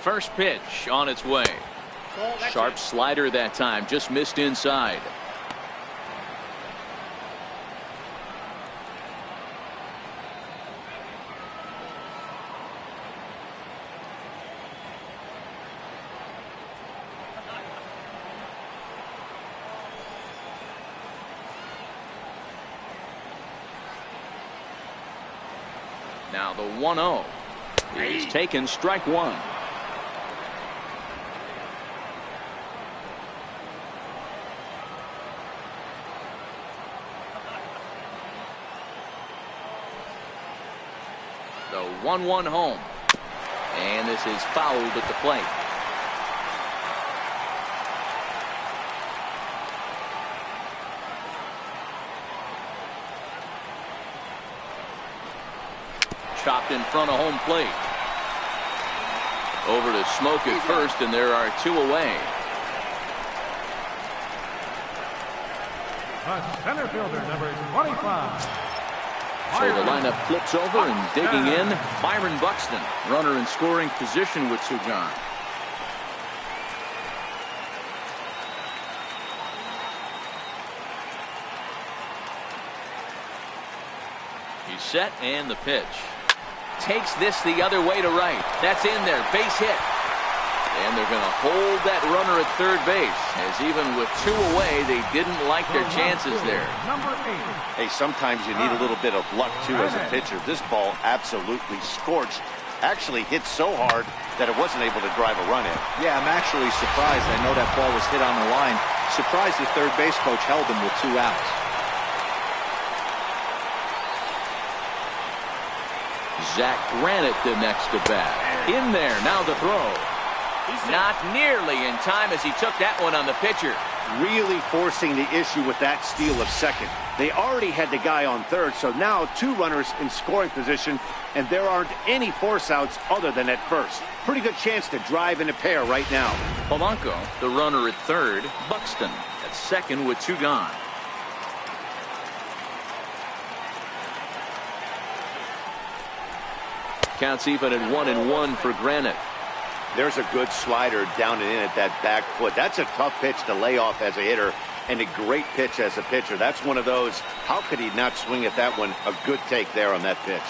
Speaker 1: First pitch on its way. Sharp slider that time, just missed inside. Now the 1-0 is taken, strike one. The 1-1 home. And this is fouled at the plate. Chopped in front of home plate. Over to Smoke at first, and there are two away.
Speaker 5: Center fielder, number 25.
Speaker 1: So the lineup flips over, and digging in, Byron Buxton, runner in scoring position with two gone. He's set, and the pitch. Takes this the other way to right. That's in there, base hit. And they're going to hold that runner at third base, as even with two away, they didn't like their chances there.
Speaker 5: Number 8.
Speaker 3: Hey, sometimes you need a little bit of luck, too, as a pitcher. This ball absolutely scorched. Actually hit so hard that it wasn't able to drive a run in.
Speaker 4: Yeah, I'm actually surprised. I know that ball was hit on the line. Surprised the third base coach held him with 2 outs.
Speaker 1: Zach Granite the next to bat. In there, now the throw. Not nearly in time as he took that one on the pitcher.
Speaker 2: Really forcing the issue with that steal of second. They already had the guy on third, so now 2 runners in scoring position, and there aren't any force outs other than at first. Pretty good chance to drive in a pair right now.
Speaker 1: Polanco, the runner at third. Buxton at second with 2 gone. Counts even at 1-1 for Granite.
Speaker 2: There's a good slider down and in at that back foot. That's a tough pitch to lay off as a hitter, and a great pitch as a pitcher. That's one of those, how could he not swing at that one? A good take there on that pitch.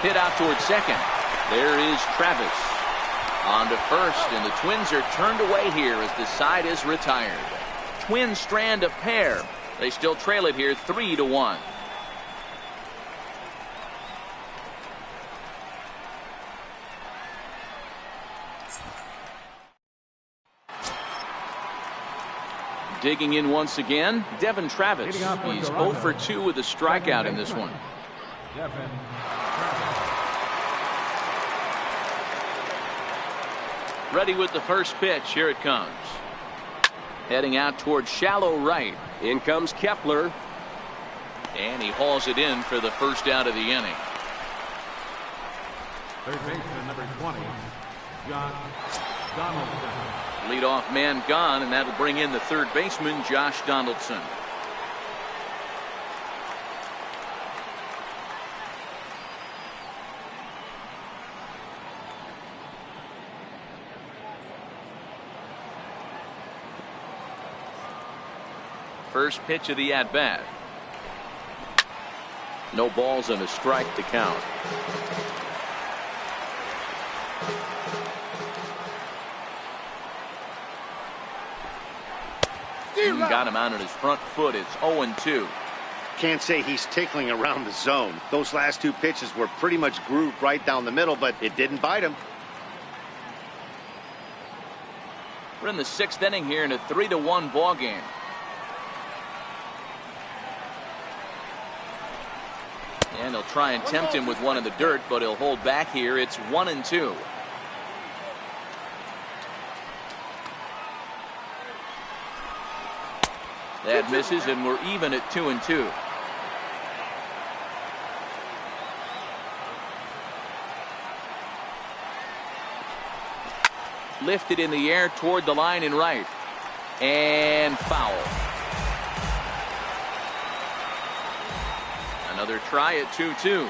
Speaker 1: Hit out towards second. There is Travis. On to first, and the Twins are turned away here as the side is retired. Twins strand a pair. They still trail it here 3-1. Digging in once again, Devin Travis. He's 0 for 2 with a strikeout in this one. Ready with the first pitch. Here it comes. Heading out towards shallow right. In comes Kepler. And he hauls it in for the first out of the inning.
Speaker 5: Third baseman, number 20, Josh Donaldson.
Speaker 1: Leadoff man gone, and that'll bring in the third baseman, Josh Donaldson. First pitch of the at-bat. No balls and a strike to count. Got him out on his front foot. It's 0-2.
Speaker 2: Can't say he's tickling around the zone. Those last 2 pitches were pretty much grooved right down the middle, but it didn't bite him.
Speaker 1: We're in the 6th inning here in a 3-1 ball game. And he'll try and tempt him with one in the dirt, but he'll hold back here. It's 1-2. That misses, and we're even at 2-2. Lifted in the air toward the line and right. And foul. Another try at 2-2.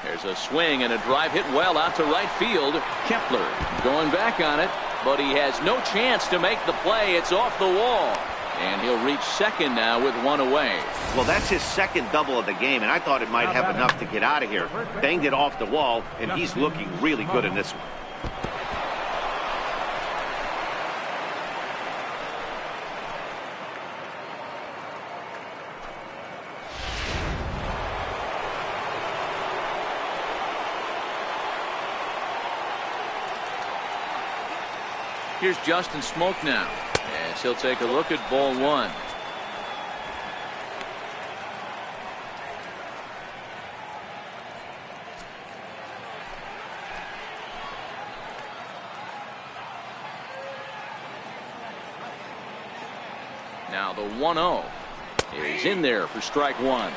Speaker 1: There's a swing and a drive hit well out to right field. Kepler going back on it, but he has no chance to make the play. It's off the wall. And he'll reach second now with one away.
Speaker 2: Well, that's his second double of the game, and I thought it might have enough to get out of here. Banged it off the wall, and he's looking really good in this one.
Speaker 1: Here's Justin Smoke now, as he'll take a look at ball one. Now the 1-0 is in there for strike one.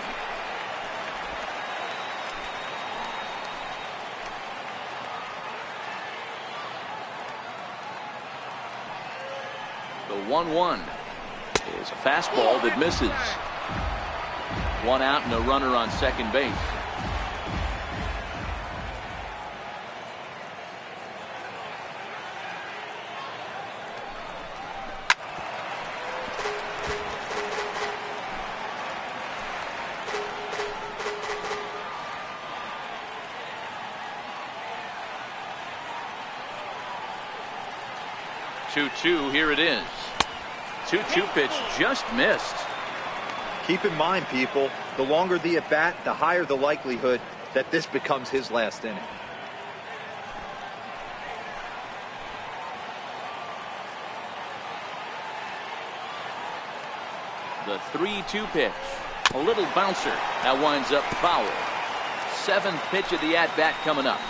Speaker 1: The 1-1 is a fastball that misses. One out and a runner on second base. Two, here it is. 2-2 pitch just missed.
Speaker 4: Keep in mind, people, the longer the at bat, the higher the likelihood that this becomes his last inning.
Speaker 1: The 3-2 pitch, a little bouncer, that winds up foul. Seventh pitch of the at bat coming up.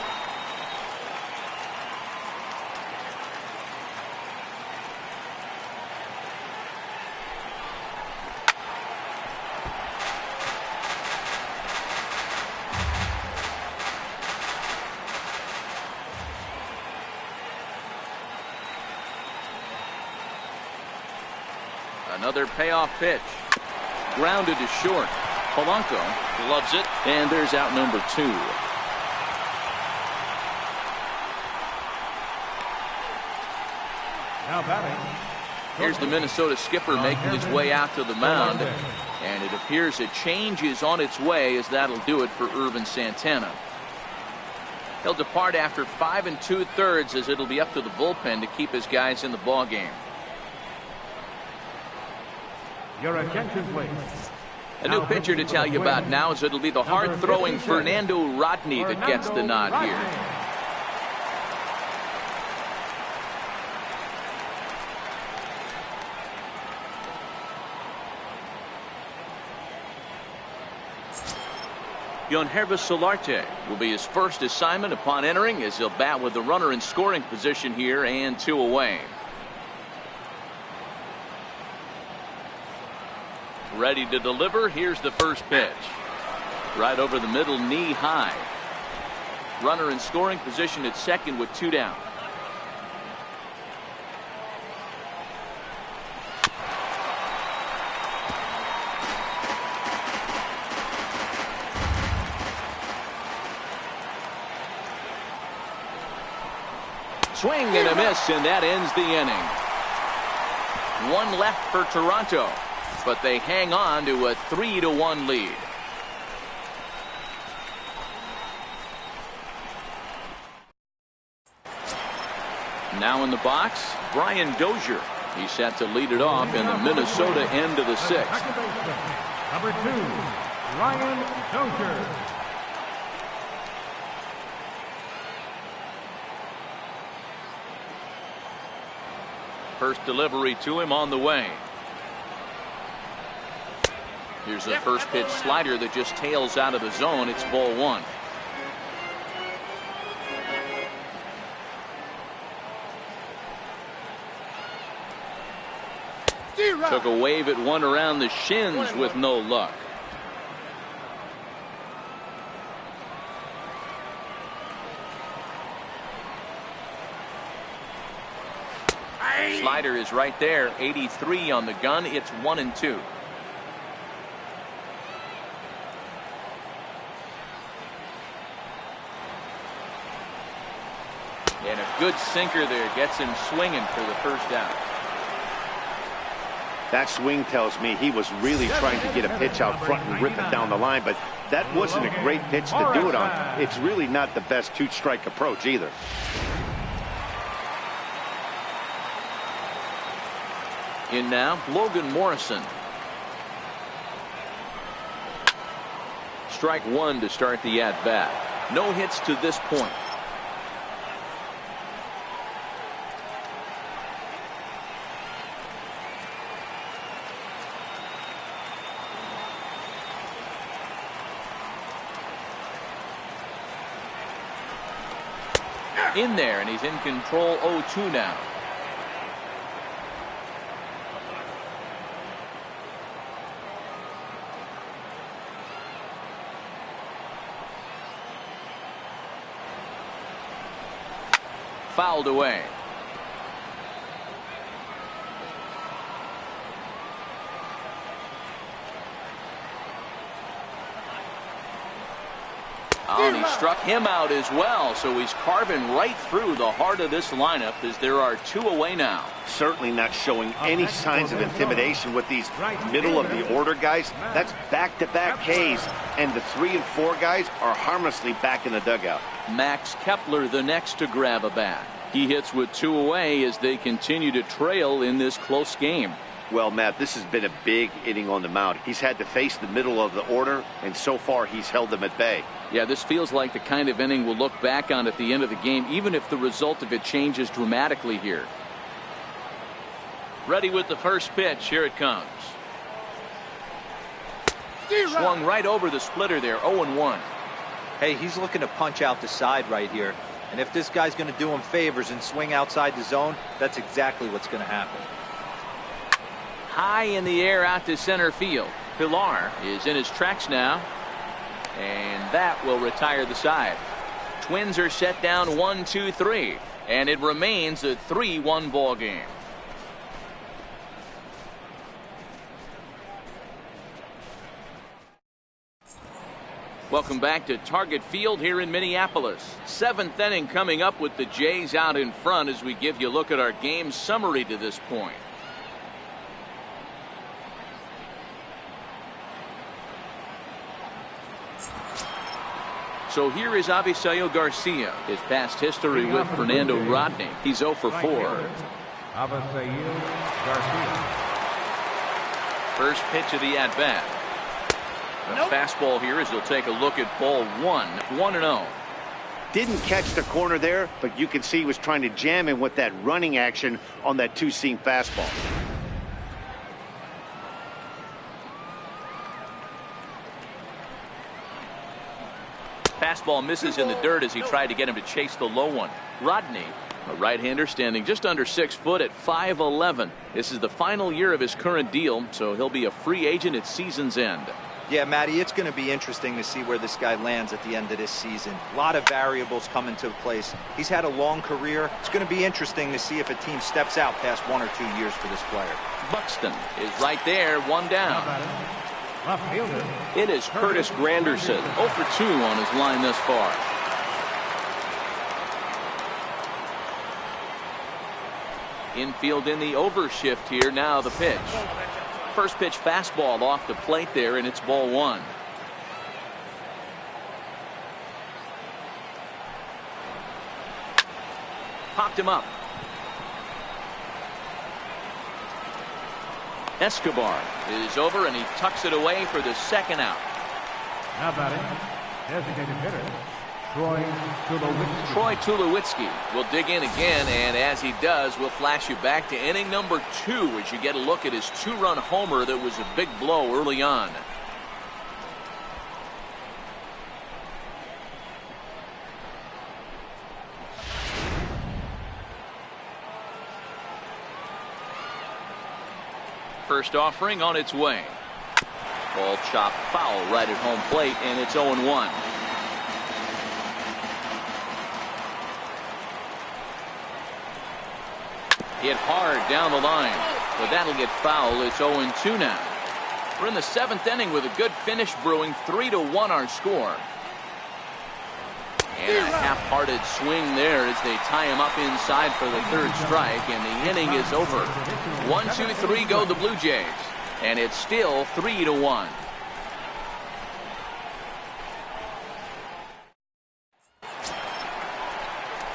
Speaker 1: Another payoff pitch. Grounded to short. Polanco gloves it, and there's out number two.
Speaker 5: Now batting.
Speaker 1: Here's the Minnesota skipper making his way out to the mound, and it appears a change is on its way, as that'll do it for Irvin Santana. He'll depart after 5 2/3, as it'll be up to the bullpen to keep his guys in the ball game.
Speaker 5: Your attention, please.
Speaker 1: A new pitcher to tell you about now, as it'll be the hard-throwing Fernando Rodney that gets the nod here. Yonhervis Solarte will be his first assignment upon entering, as he'll bat with the runner in scoring position here and two away. Ready to deliver. Here's the first pitch. Right over the middle, knee high. Runner in scoring position at second with two down. Swing and a miss, and that ends the inning. One left for Toronto, but they hang on to a 3-1 lead. Now in the box, Brian Dozier. He's set to lead it off in the Minnesota end of the sixth.
Speaker 5: Number 2, Brian Dozier.
Speaker 1: First delivery to him on the way. Here's the first pitch slider that just tails out of the zone. It's ball one. Took a wave at one around the shins with no luck. Slider is right there. 83 on the gun. It's 1-2. And a good sinker there gets him swinging for the first out.
Speaker 2: That swing tells me he was really trying to get a pitch out front and rip it down the line, but that wasn't a great pitch to do it on. It's really not the best two-strike approach either.
Speaker 1: In now, Logan Morrison. Strike one to start the at-bat. No hits to this point. In there, and he's in control. 0-2 now. Fouled away. Oh, and he struck him out as well, so he's carving right through the heart of this lineup as there are two away now.
Speaker 2: Certainly not showing any signs of intimidation with these middle of the order guys. That's back-to-back Ks, and the 3 and 4 guys are harmlessly back in the dugout.
Speaker 1: Max Kepler the next to grab a bat. He hits with 2 away as they continue to trail in this close game.
Speaker 2: Well, Matt, this has been a big inning on the mound. He's had to face the middle of the order, and so far he's held them at bay.
Speaker 1: Yeah, this feels like the kind of inning we'll look back on at the end of the game, even if the result of it changes dramatically here. Ready with the first pitch. Here it comes. Swung right over the splitter there. 0-1.
Speaker 4: Hey, he's looking to punch out the side right here. And if this guy's going to do him favors and swing outside the zone, that's exactly what's going to happen.
Speaker 1: High in the air out to center field. Pilar is in his tracks now. And that will retire the side. Twins are set down 1-2-3. And it remains a 3-1 ball game. Welcome back to Target Field here in Minneapolis. 7th inning coming up with the Jays out in front as we give you a look at our game summary to this point. So here is Avisayo Garcia. His past history with Fernando Rodney. He's 0 for 4.
Speaker 5: Avisayo Garcia.
Speaker 1: First pitch of the at-bat. A fastball here as he'll take a look at ball 1. 1-0.
Speaker 2: Didn't catch the corner there, but you can see he was trying to jam him with that running action on that two-seam fastball.
Speaker 1: Fastball misses in the dirt as he tried to get him to chase the low one. Rodney, a right-hander standing just under 6 foot at 5'11". This is the final year of his current deal, so he'll be a free agent at season's end.
Speaker 4: Yeah, Matty, it's going to be interesting to see where this guy lands at the end of this season. A lot of variables come into place. He's had a long career. It's going to be interesting to see if a team steps out past 1 or 2 years for this player.
Speaker 1: Buxton is right there, 1 down.
Speaker 5: Left fielder.
Speaker 1: It is Curtis Granderson, 0 for 2 on his line thus far. Infield in the overshift here. Now the pitch. First pitch fastball off the plate there, and it's ball 1. Popped him up. Escobar is over, and he tucks it away for the second out.
Speaker 5: Now batting, designated hitter, Troy Tulowitzki.
Speaker 1: Troy Tulowitzki will dig in again, and as he does, we'll flash you back to inning number 2 as you get a look at his 2-run homer that was a big blow early on. First offering on its way. Ball chopped foul right at home plate, and it's 0-1. Hit hard down the line, but that'll get foul. It's 0-2 now. We're in the 7th inning with a good finish brewing. 3-1 our score. And a half-hearted swing there as they tie him up inside for the 3rd strike, and the inning is over. 1-2-3 go the Blue Jays, and it's still 3-1.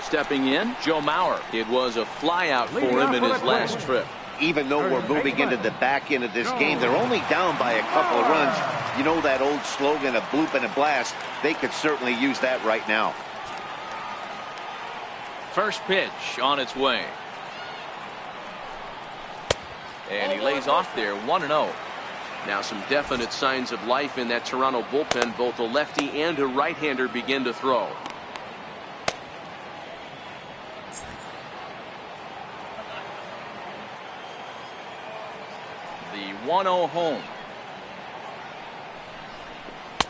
Speaker 1: Stepping in, Joe Mauer. It was a flyout for him in his last trip.
Speaker 2: Even though we're moving into the back end of this game, they're only down by a couple of runs. You know that old slogan, a bloop and a blast? They could certainly use that right now.
Speaker 1: First pitch on its way. And he lays off there, 1-0. Now some definite signs of life in that Toronto bullpen. Both a lefty and a right-hander begin to throw. The 1-0 home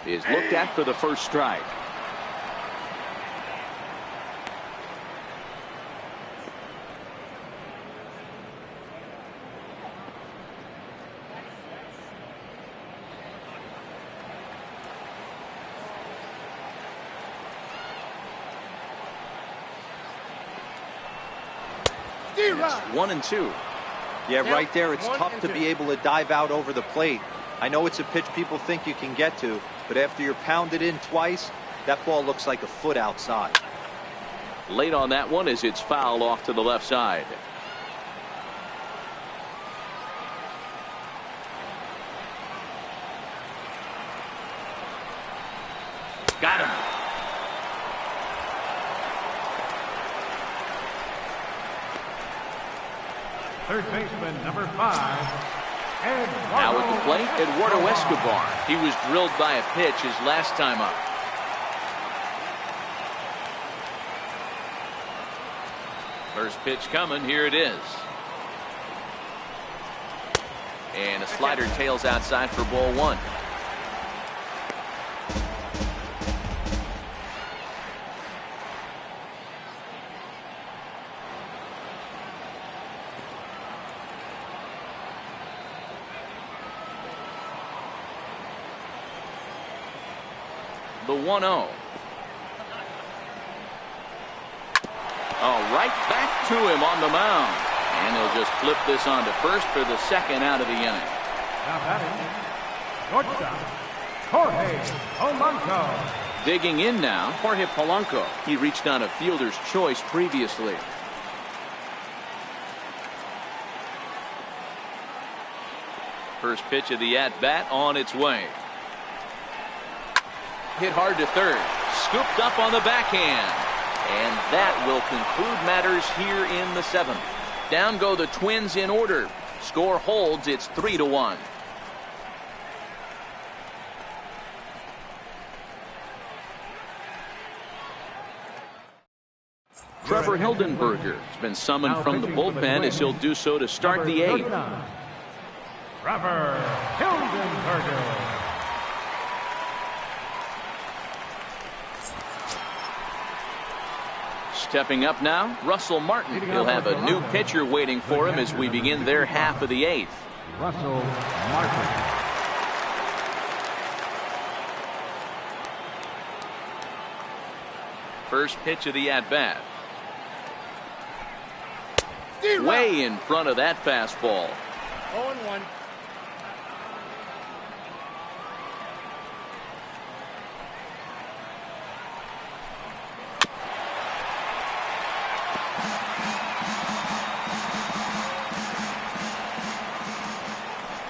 Speaker 1: is looked at for the first strike. It's 1-2.
Speaker 4: Yeah, right there, it's tough to be able to dive out over the plate. I know it's a pitch people think you can get to, but after you're pounded in twice, that ball looks like a foot outside.
Speaker 1: Late on that one as it's fouled off to the left side. Got him.
Speaker 5: Third baseman, number 5.
Speaker 1: Now at the plate, Eduardo Escobar. He was drilled by a pitch his last time up. First pitch coming. Here it is. And a slider tails outside for ball 1. The 1-0. Right back to him on the mound. And he'll just flip this on to first for the second out of the inning.
Speaker 5: Now batting, shortstop, Jorge Polanco.
Speaker 1: Digging in now, Jorge Polanco. He reached on a fielder's choice previously. First pitch of the at-bat on its way. Hit hard to third. Scooped up on the backhand. And that will conclude matters here in the 7th. Down go the Twins in order. Score holds. It's 3-1. Trevor Hildenberger has been summoned from the bullpen as he'll do so to start the 8th.
Speaker 5: Trevor Hildenberger.
Speaker 1: Stepping up now, Russell Martin. He'll have a new pitcher waiting for him as we begin their half of the 8th.
Speaker 5: Russell Martin.
Speaker 1: First pitch of the at-bat. Way in front of that fastball.
Speaker 2: 0-1.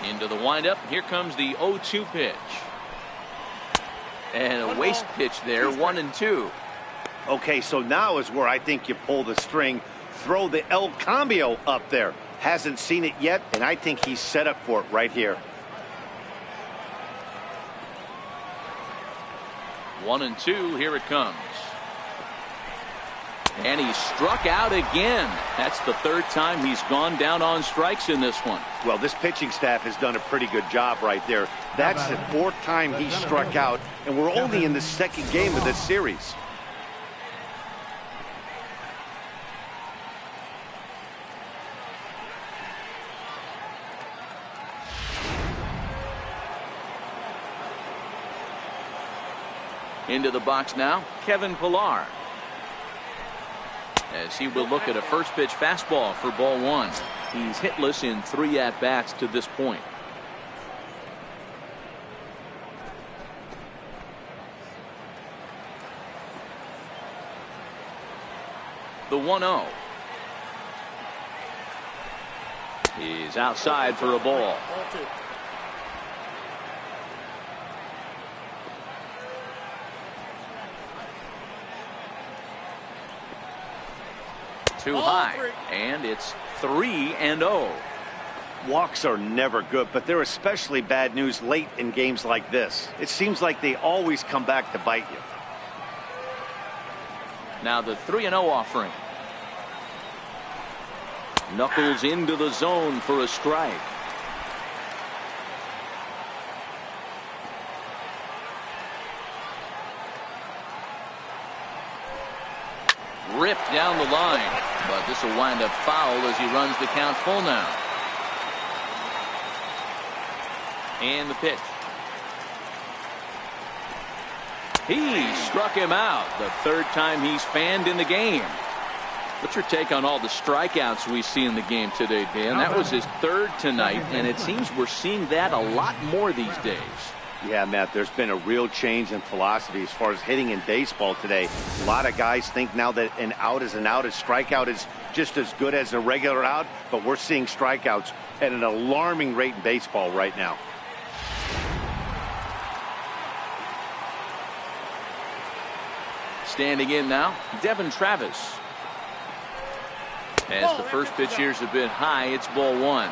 Speaker 1: Into the windup. Here comes the 0-2 pitch. And a waste pitch there, 1-2.
Speaker 2: Okay, so now is where I think you pull the string. Throw the El Cambio up there. Hasn't seen it yet, and I think he's set up for it right here.
Speaker 1: 1-2. Here it comes. And he struck out again. That's the third time he's gone down on strikes in this one.
Speaker 2: Well, this pitching staff has done a pretty good job right there. That's the fourth time he struck out, and we're only in the second game of this series.
Speaker 1: Into the box now, Kevin Pillar. As he will look at a first pitch fastball for ball one. He's hitless in 3 at-bats to this point. The 1-0. He's outside for a ball. Too high, and it's 3-0.
Speaker 2: Walks are never good, but they're especially bad news late in games like this. It seems like they always come back to bite you.
Speaker 1: Now the 3-0 offering. Knuckles into the zone for a strike. Ripped down the line, but this will wind up foul as he runs the count full now. And the pitch. He struck him out, the third time he's fanned in the game. What's your take on all the strikeouts we see in the game today, Dan? That was his third tonight, and it seems we're seeing that a lot more these days.
Speaker 2: Yeah, Matt, there's been a real change in philosophy as far as hitting in baseball today. A lot of guys think now that an out is an out. A strikeout is just as good as a regular out, but we're seeing strikeouts at an alarming rate in baseball right now.
Speaker 1: Standing in now, Devin Travis. As the first pitch here's a bit high, it's ball one.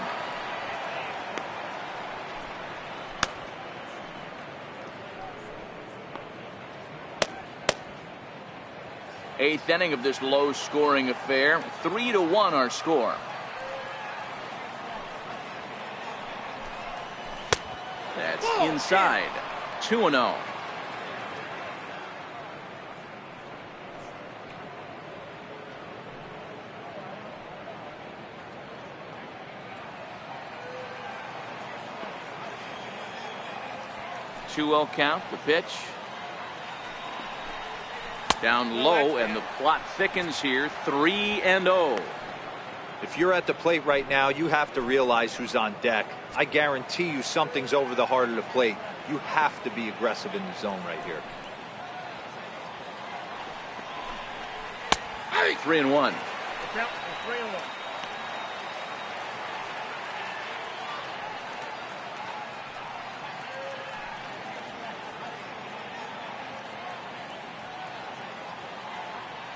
Speaker 1: Eighth inning of this low-scoring affair. 3-1 our score. That's inside. 2-0. Two-0 count. The pitch. Down low, and the plot thickens here. 3-0.
Speaker 4: If you're at the plate right now, you have to realize who's on deck. I guarantee you something's over the heart of the plate. You have to be aggressive in the zone right here.
Speaker 1: 3-1.
Speaker 5: 3-1.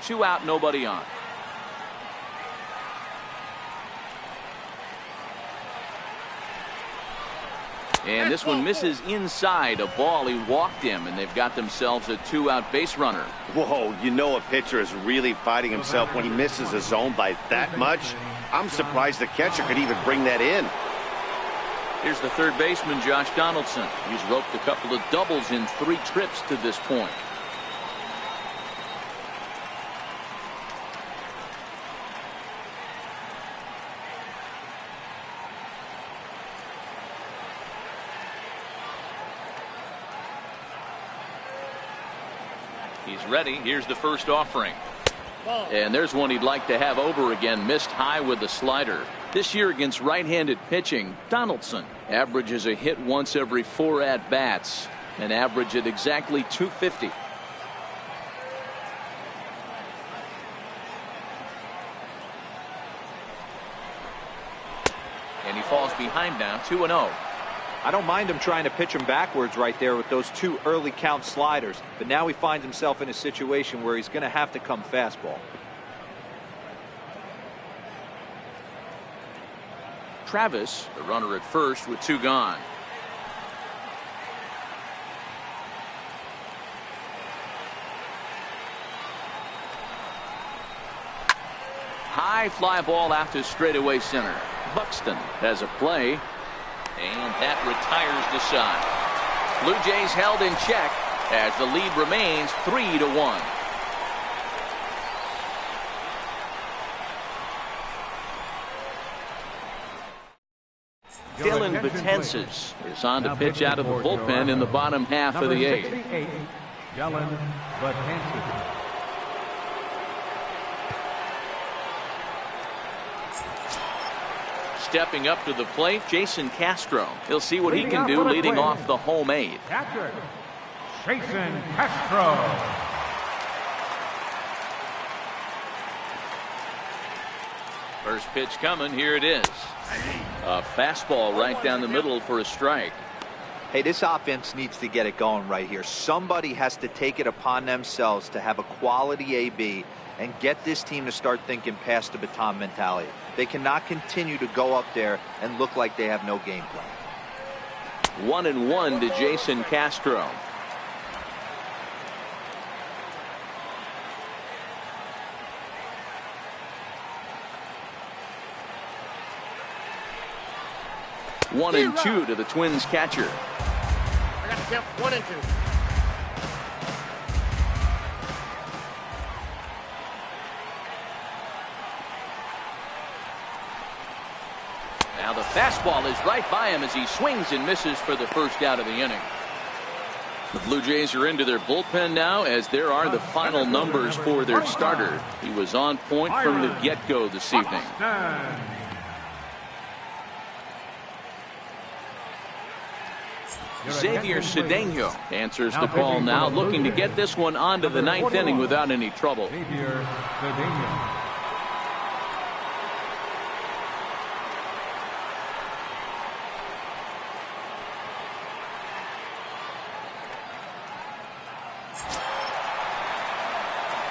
Speaker 1: Two out, nobody on. And this one misses inside. A ball, he walked him, and they've got themselves a 2-out base runner.
Speaker 2: Whoa, you know a pitcher is really fighting himself when he misses a zone by that much. I'm surprised the catcher could even bring that in.
Speaker 1: Here's the third baseman, Josh Donaldson. He's roped a couple of doubles in 3 trips to this point. He's ready. Here's the first offering. And there's one he'd like to have over again. Missed high with the slider. This year against right-handed pitching, Donaldson averages a hit once every 4 at-bats. An average at exactly 250. And he falls behind now, 2-0.
Speaker 4: I don't mind him trying to pitch him backwards right there with those 2 early count sliders, but now he finds himself in a situation where he's going to have to come fastball.
Speaker 1: Travis, the runner at first with 2 gone. High fly ball out to straightaway center. Buxton has a play, and that retires the side. Blue Jays held in check as the lead remains 3-1. Dylan Betances is on to pitch out of the bullpen in the bottom half of the eighth.
Speaker 5: Dylan Betances.
Speaker 1: Stepping up to the plate, Jason Castro. He'll see what he can do leading off the home eighth.
Speaker 5: Catcher, Jason Castro.
Speaker 1: First pitch coming. Here it is. A fastball right down the middle for a strike.
Speaker 4: Hey, this offense needs to get it going right here. Somebody has to take it upon themselves to have a quality AB and get this team to start thinking past the baton mentality. They cannot continue to go up there and look like they have no game plan.
Speaker 1: 1-1 to Jason Castro. One and two to the Twins catcher.
Speaker 6: I got the count 1 and 2.
Speaker 1: Now the fastball is right by him as he swings and misses for the first out of the inning. The Blue Jays are into their bullpen now as there are the final numbers for their starter. He was on point from the get-go this evening. Xavier Cedeno answers the call now, looking to get this one onto the ninth inning without any trouble.
Speaker 5: Xavier Cedeno.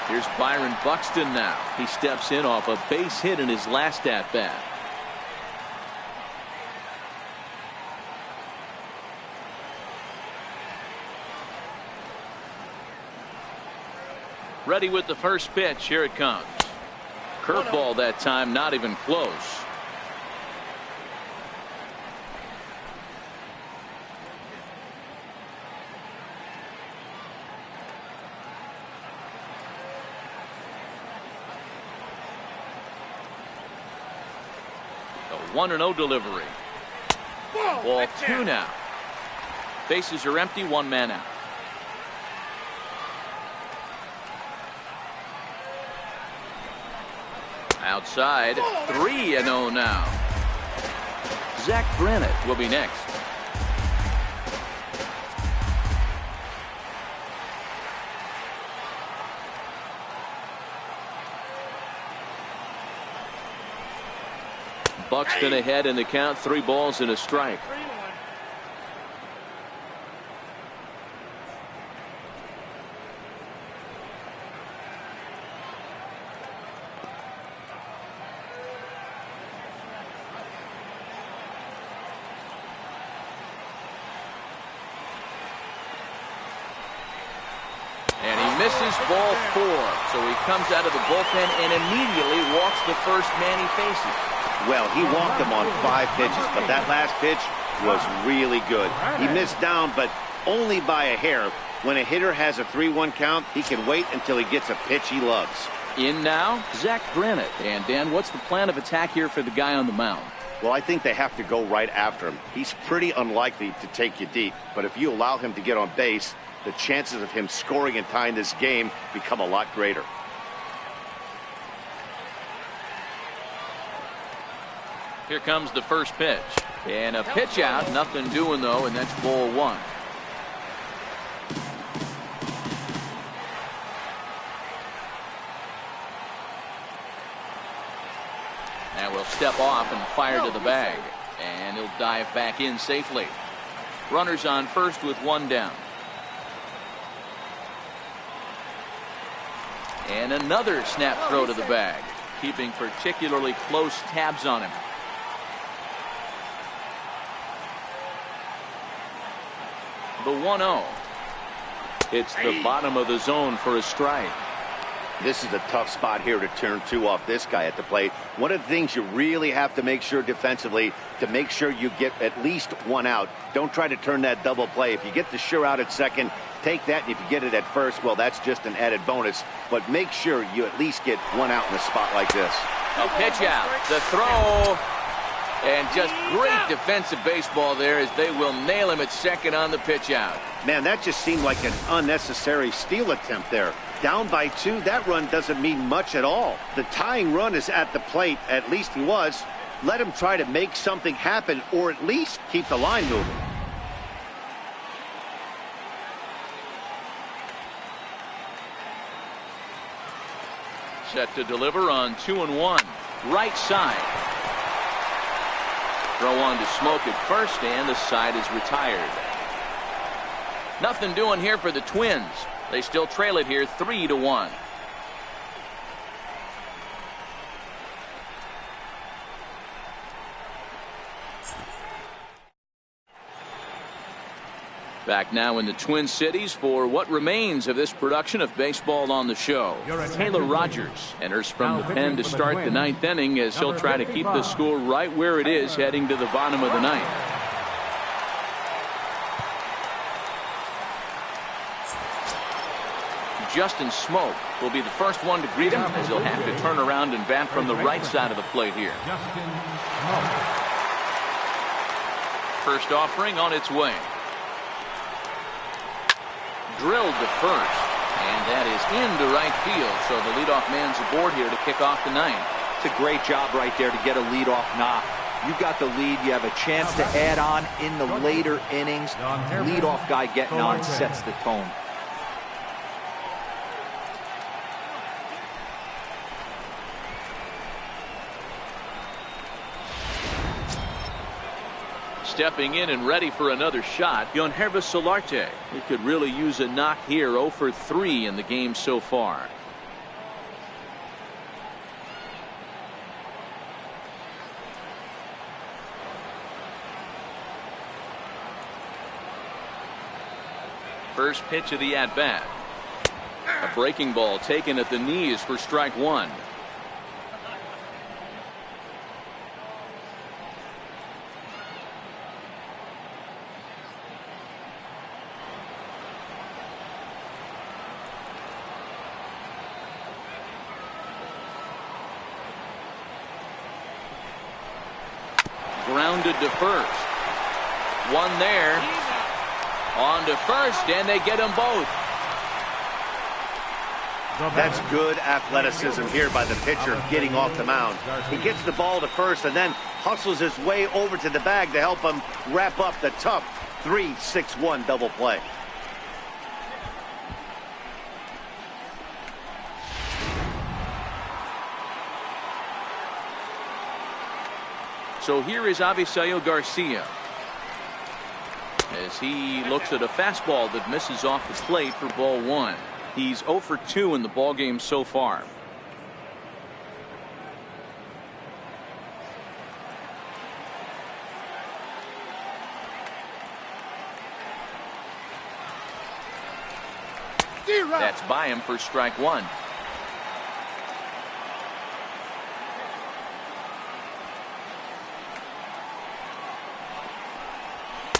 Speaker 1: Here's Byron Buxton now. He steps in off a base hit in his last at-bat. Ready with the first pitch. Here it comes. Curveball that time, not even close. The 1-0 delivery. Ball 2 now. Bases are empty, 1 man out. Outside, 3-0 now. Zach Granite will be next. Buxton ahead in the count, 3 balls and a strike. Misses ball 4, so he comes out of the bullpen and immediately walks the first man he faces.
Speaker 2: Well, he walked him on 5 pitches, but that last pitch was really good. He missed down, but only by a hair. When a hitter has a 3-1 count, he can wait until he gets a pitch he loves.
Speaker 1: In now, Zach Granite. And Dan, what's the plan of attack here for the guy on the mound?
Speaker 2: Well, I think they have to go right after him. He's pretty unlikely to take you deep, but if you allow him to get on base, the chances of him scoring and tying this game become a lot greater.
Speaker 1: Here comes the first pitch. And a pitch out. Nothing doing, though, and that's ball 1. And we'll step off and fire to the bag. And he'll dive back in safely. Runners on first with 1 down. And another snap throw to the bag, keeping particularly close tabs on him. The 1-0. It's the bottom of the zone for a strike.
Speaker 2: This is a tough spot here to turn two off this guy at the plate. One of the things you really have to make sure defensively, to make sure you get at least one out. Don't try to turn that double play. If you get the sure out at second, take that, and if you get it at first, well, that's just an added bonus. But make sure you at least get one out in a spot like this.
Speaker 1: A pitch out, the throw, and just great defensive baseball there as they will nail him at second on the pitch out.
Speaker 2: Man, that just seemed like an unnecessary steal attempt there. Down by 2, that run doesn't mean much at all. The tying run is at the plate, at least he was. Let him try to make something happen, or at least keep the line moving.
Speaker 1: Set to deliver on 2-1. Right side. Throw on to Smoke at first, and the side is retired. Nothing doing here for the Twins. They still trail it here 3-1. Back now in the Twin Cities for what remains of this production of Baseball on the Show. Taylor Rogers enters from the pen to start the 9th inning as he'll try to keep the score right where it is heading to the bottom of the 9th. Justin Smoke will be the first one to greet him as he'll have to turn around and bat from the right side of the plate here. First offering on its way. Drilled to first, and that is into right field, so the leadoff man's aboard here to kick off the 9th.
Speaker 4: It's a great job right there to get a leadoff knock. You've got the lead. You have a chance to add on in the later innings. Leadoff guy getting on sets the tone.
Speaker 1: Stepping in and ready for another shot, Yonhervis Solarte. He could really use a knock here. 0 for 3 in the game so far. First pitch of the at-bat. A breaking ball taken at the knees for strike 1. Grounded to first. One there. On to first, and they get them both.
Speaker 2: That's good athleticism here by the pitcher getting off the mound. He gets the ball to first and then hustles his way over to the bag to help him wrap up the tough 3-6-1 double play.
Speaker 1: So here is Avisail Garcia as he looks at a fastball that misses off the plate for ball 1. He's 0 for 2 in the ball game so far. That's by him for strike 1.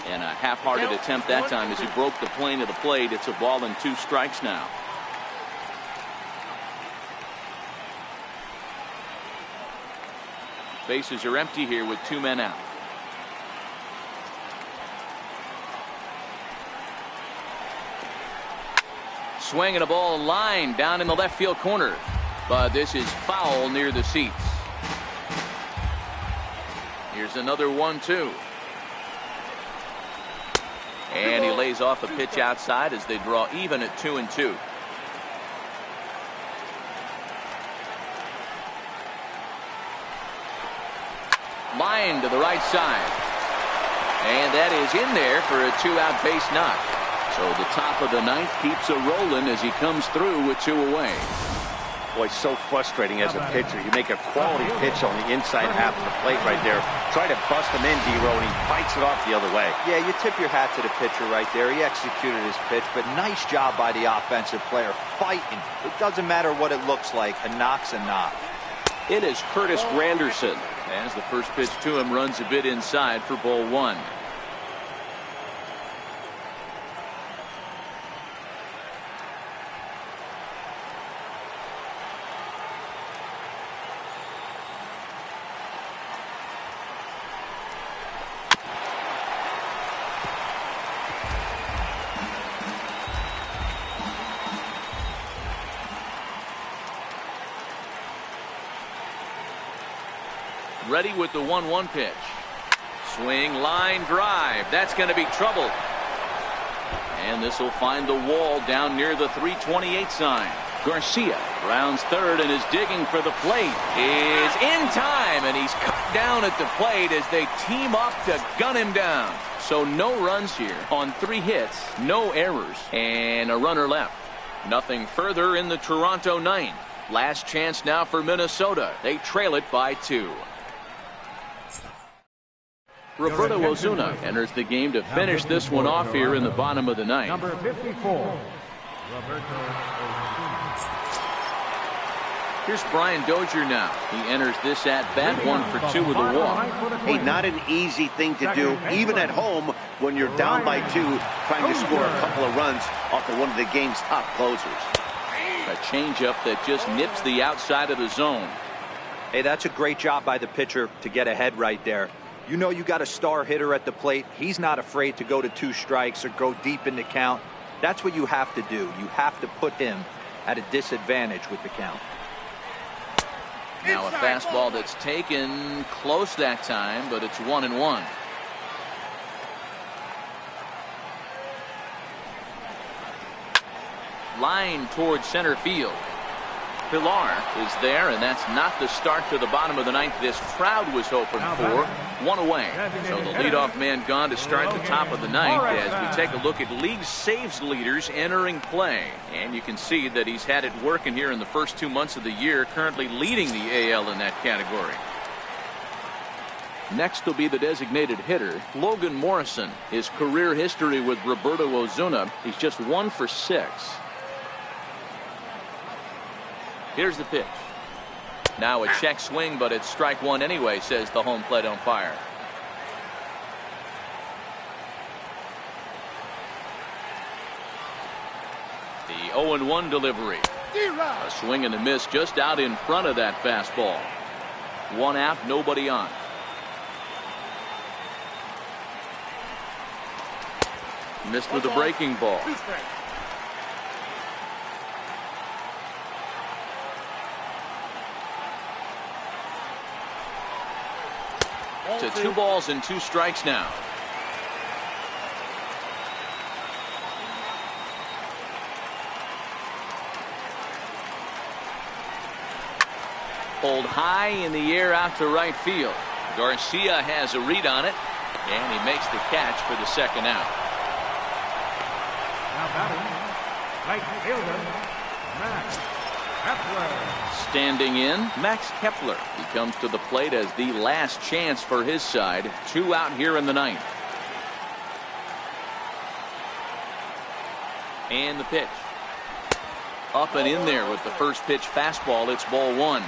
Speaker 1: And a half-hearted attempt that time as he broke the plane of the plate. It's a ball and 2 strikes now. Bases are empty here with 2 men out. Swinging a ball line down in the left field corner, but this is foul near the seats. Here's another 1-2. And he lays off a pitch outside as they draw even at 2-2. Line to the right side. And that is in there for a 2-out base knock. So the top of the 9th keeps a rolling as he comes through with 2 away.
Speaker 2: Boy, so frustrating as a pitcher. You make a quality pitch on the inside half of the plate right there. Try to bust him in, D-Row, and he fights it off the other way.
Speaker 4: Yeah, you tip your hat to the pitcher right there. He executed his pitch, but nice job by the offensive player. Fighting. It doesn't matter what it looks like. A knock's a knock.
Speaker 1: It is Curtis Granderson as the first pitch to him runs a bit inside for ball one. Ready with the 1-1 pitch. Swing, line, drive. That's going to be trouble. And this will find the wall down near the 328 sign. Garcia rounds third and is digging for the plate. Is in time, and he's cut down at the plate as they team up to gun him down. So no runs here on 3 hits, no errors, and a runner left. Nothing further in the Toronto ninth. Last chance now for Minnesota. They trail it by 2. Roberto Ozuna enters the game to finish this one off here in the bottom of the ninth.
Speaker 5: Number 54, Roberto Ozuna.
Speaker 1: Here's Brian Dozier now. He enters this at bat 1 for 2 with a walk.
Speaker 2: Hey, not an easy thing to do, even at home when you're down by 2, trying to score a couple of runs off of one of the game's top closers.
Speaker 1: A changeup that just nips the outside of the zone.
Speaker 4: Hey, that's a great job by the pitcher to get ahead right there. You know you got a star hitter at the plate. He's not afraid to go to 2 strikes or go deep in the count. That's what you have to do. You have to put him at a disadvantage with the count.
Speaker 1: Now a fastball that's taken close that time, but it's 1-1. Line towards center field. Pilar is there, and that's not the start to the bottom of the ninth this crowd was hoping for. 1 away. So the leadoff man gone to start the top of the ninth as we take a look at league saves leaders entering play. And you can see that he's had it working here in the first 2 months of the year, currently leading the AL in that category. Next will be the designated hitter, Logan Morrison. His career history with Roberto Ozuna, he's just 1 for 6. Here's the pitch. Now a check swing, but it's strike 1 anyway, says the home plate umpire. The 0-1 delivery. A swing and a miss just out in front of that fastball. 1 out, nobody on. Missed with a breaking ball. To 2 balls and 2 strikes now. Pulled high in the air out to right field. Garcia has a read on it, and he makes the catch for the 2nd out.
Speaker 5: Now batting, right fielder, Max Kepler.
Speaker 1: Standing in, Max Kepler. He comes to the plate as the last chance for his side. 2 out here in the ninth. And the pitch. Up and in there with the first pitch fastball. It's ball 1.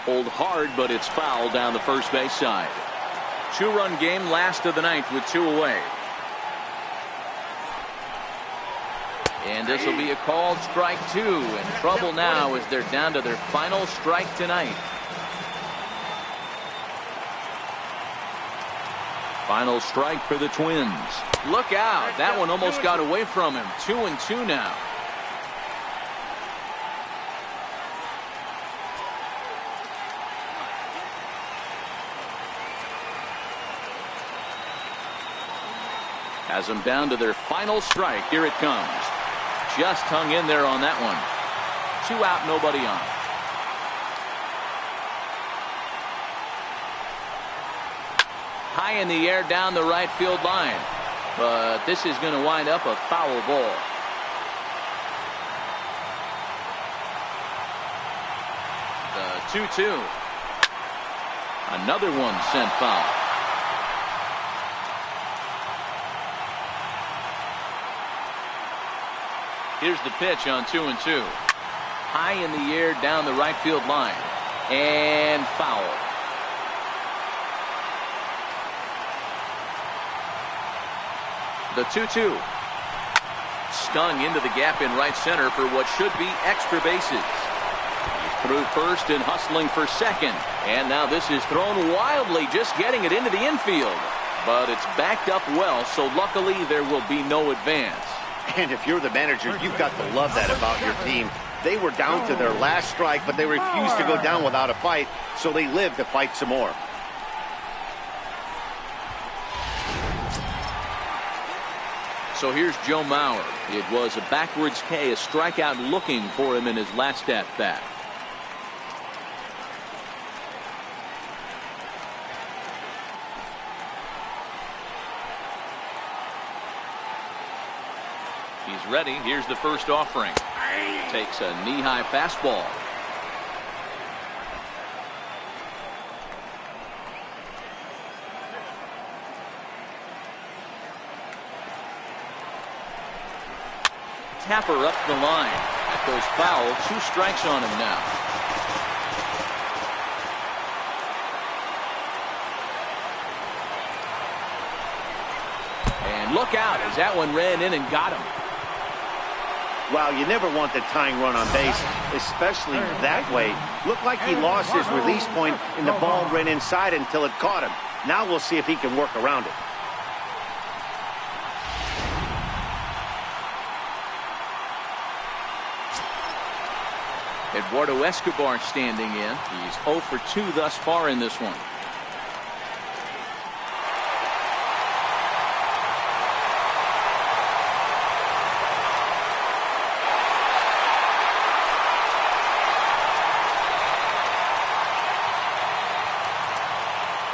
Speaker 1: Pulled hard, but it's foul down the first base side. 2-run game, last of the ninth with 2 away. And this will be a called strike 2. In trouble now as they're down to their final strike tonight. Final strike for the Twins. Look out. That one almost got away from him. 2-2 now. Has them down to their final strike. Here it comes. Just hung in there on that one. 2 out, nobody on. High in the air down the right field line. But this is going to wind up a foul ball. The 2-2. Another one sent foul. Here's the pitch on 2-2. High in the air down the right field line. And foul. The 2-2. Stung into the gap in right center for what should be extra bases. He's through first and hustling for second. And now this is thrown wildly, just getting it into the infield. But it's backed up well, so luckily there will be no advance.
Speaker 2: And if you're the manager, you've got to love that about your team. They were down to their last strike, but they refused to go down without a fight, so they lived to fight some more.
Speaker 1: So here's Joe Mauer. It was a backwards K, a strikeout looking for him in his last at-bat. He's ready. Here's the first offering. Takes a knee-high fastball. Tapper up the line. That goes foul. 2 strikes on him now. And look out as that one ran in and got him.
Speaker 2: Wow, you never want the tying run on base, especially that way. Looked like he lost his release point and the ball ran inside until it caught him. Now we'll see if he can work around it.
Speaker 1: Eduardo Escobar standing in. He's 0 for 2 thus far in this one.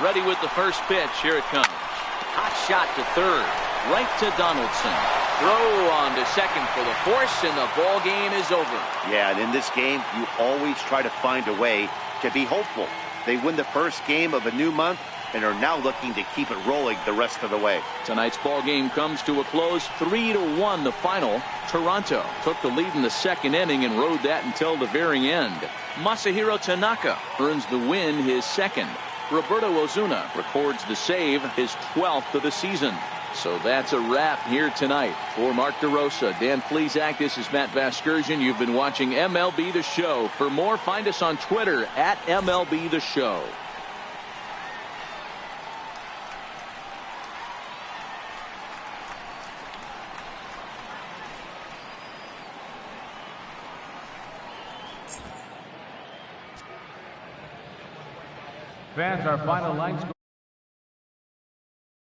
Speaker 1: Ready with the first pitch. Here it comes. Hot shot to third. Right to Donaldson. Throw on to second for the force, and the ball game is over.
Speaker 2: Yeah, and in this game, you always try to find a way to be hopeful. They win the first game of a new month and are now looking to keep it rolling the rest of the way.
Speaker 1: Tonight's ball game comes to a close. 3-1 the final. Toronto took the lead in the second inning and rode that until the very end. Masahiro Tanaka earns the win, his second. Roberto Ozuna records the save, his 12th of the season. So that's a wrap here tonight. For Mark DeRosa, Dan Plesac, this is Matt Vasgersian. You've been watching MLB The Show. For more, find us on Twitter at MLB The Show.
Speaker 5: Fans, our final line score.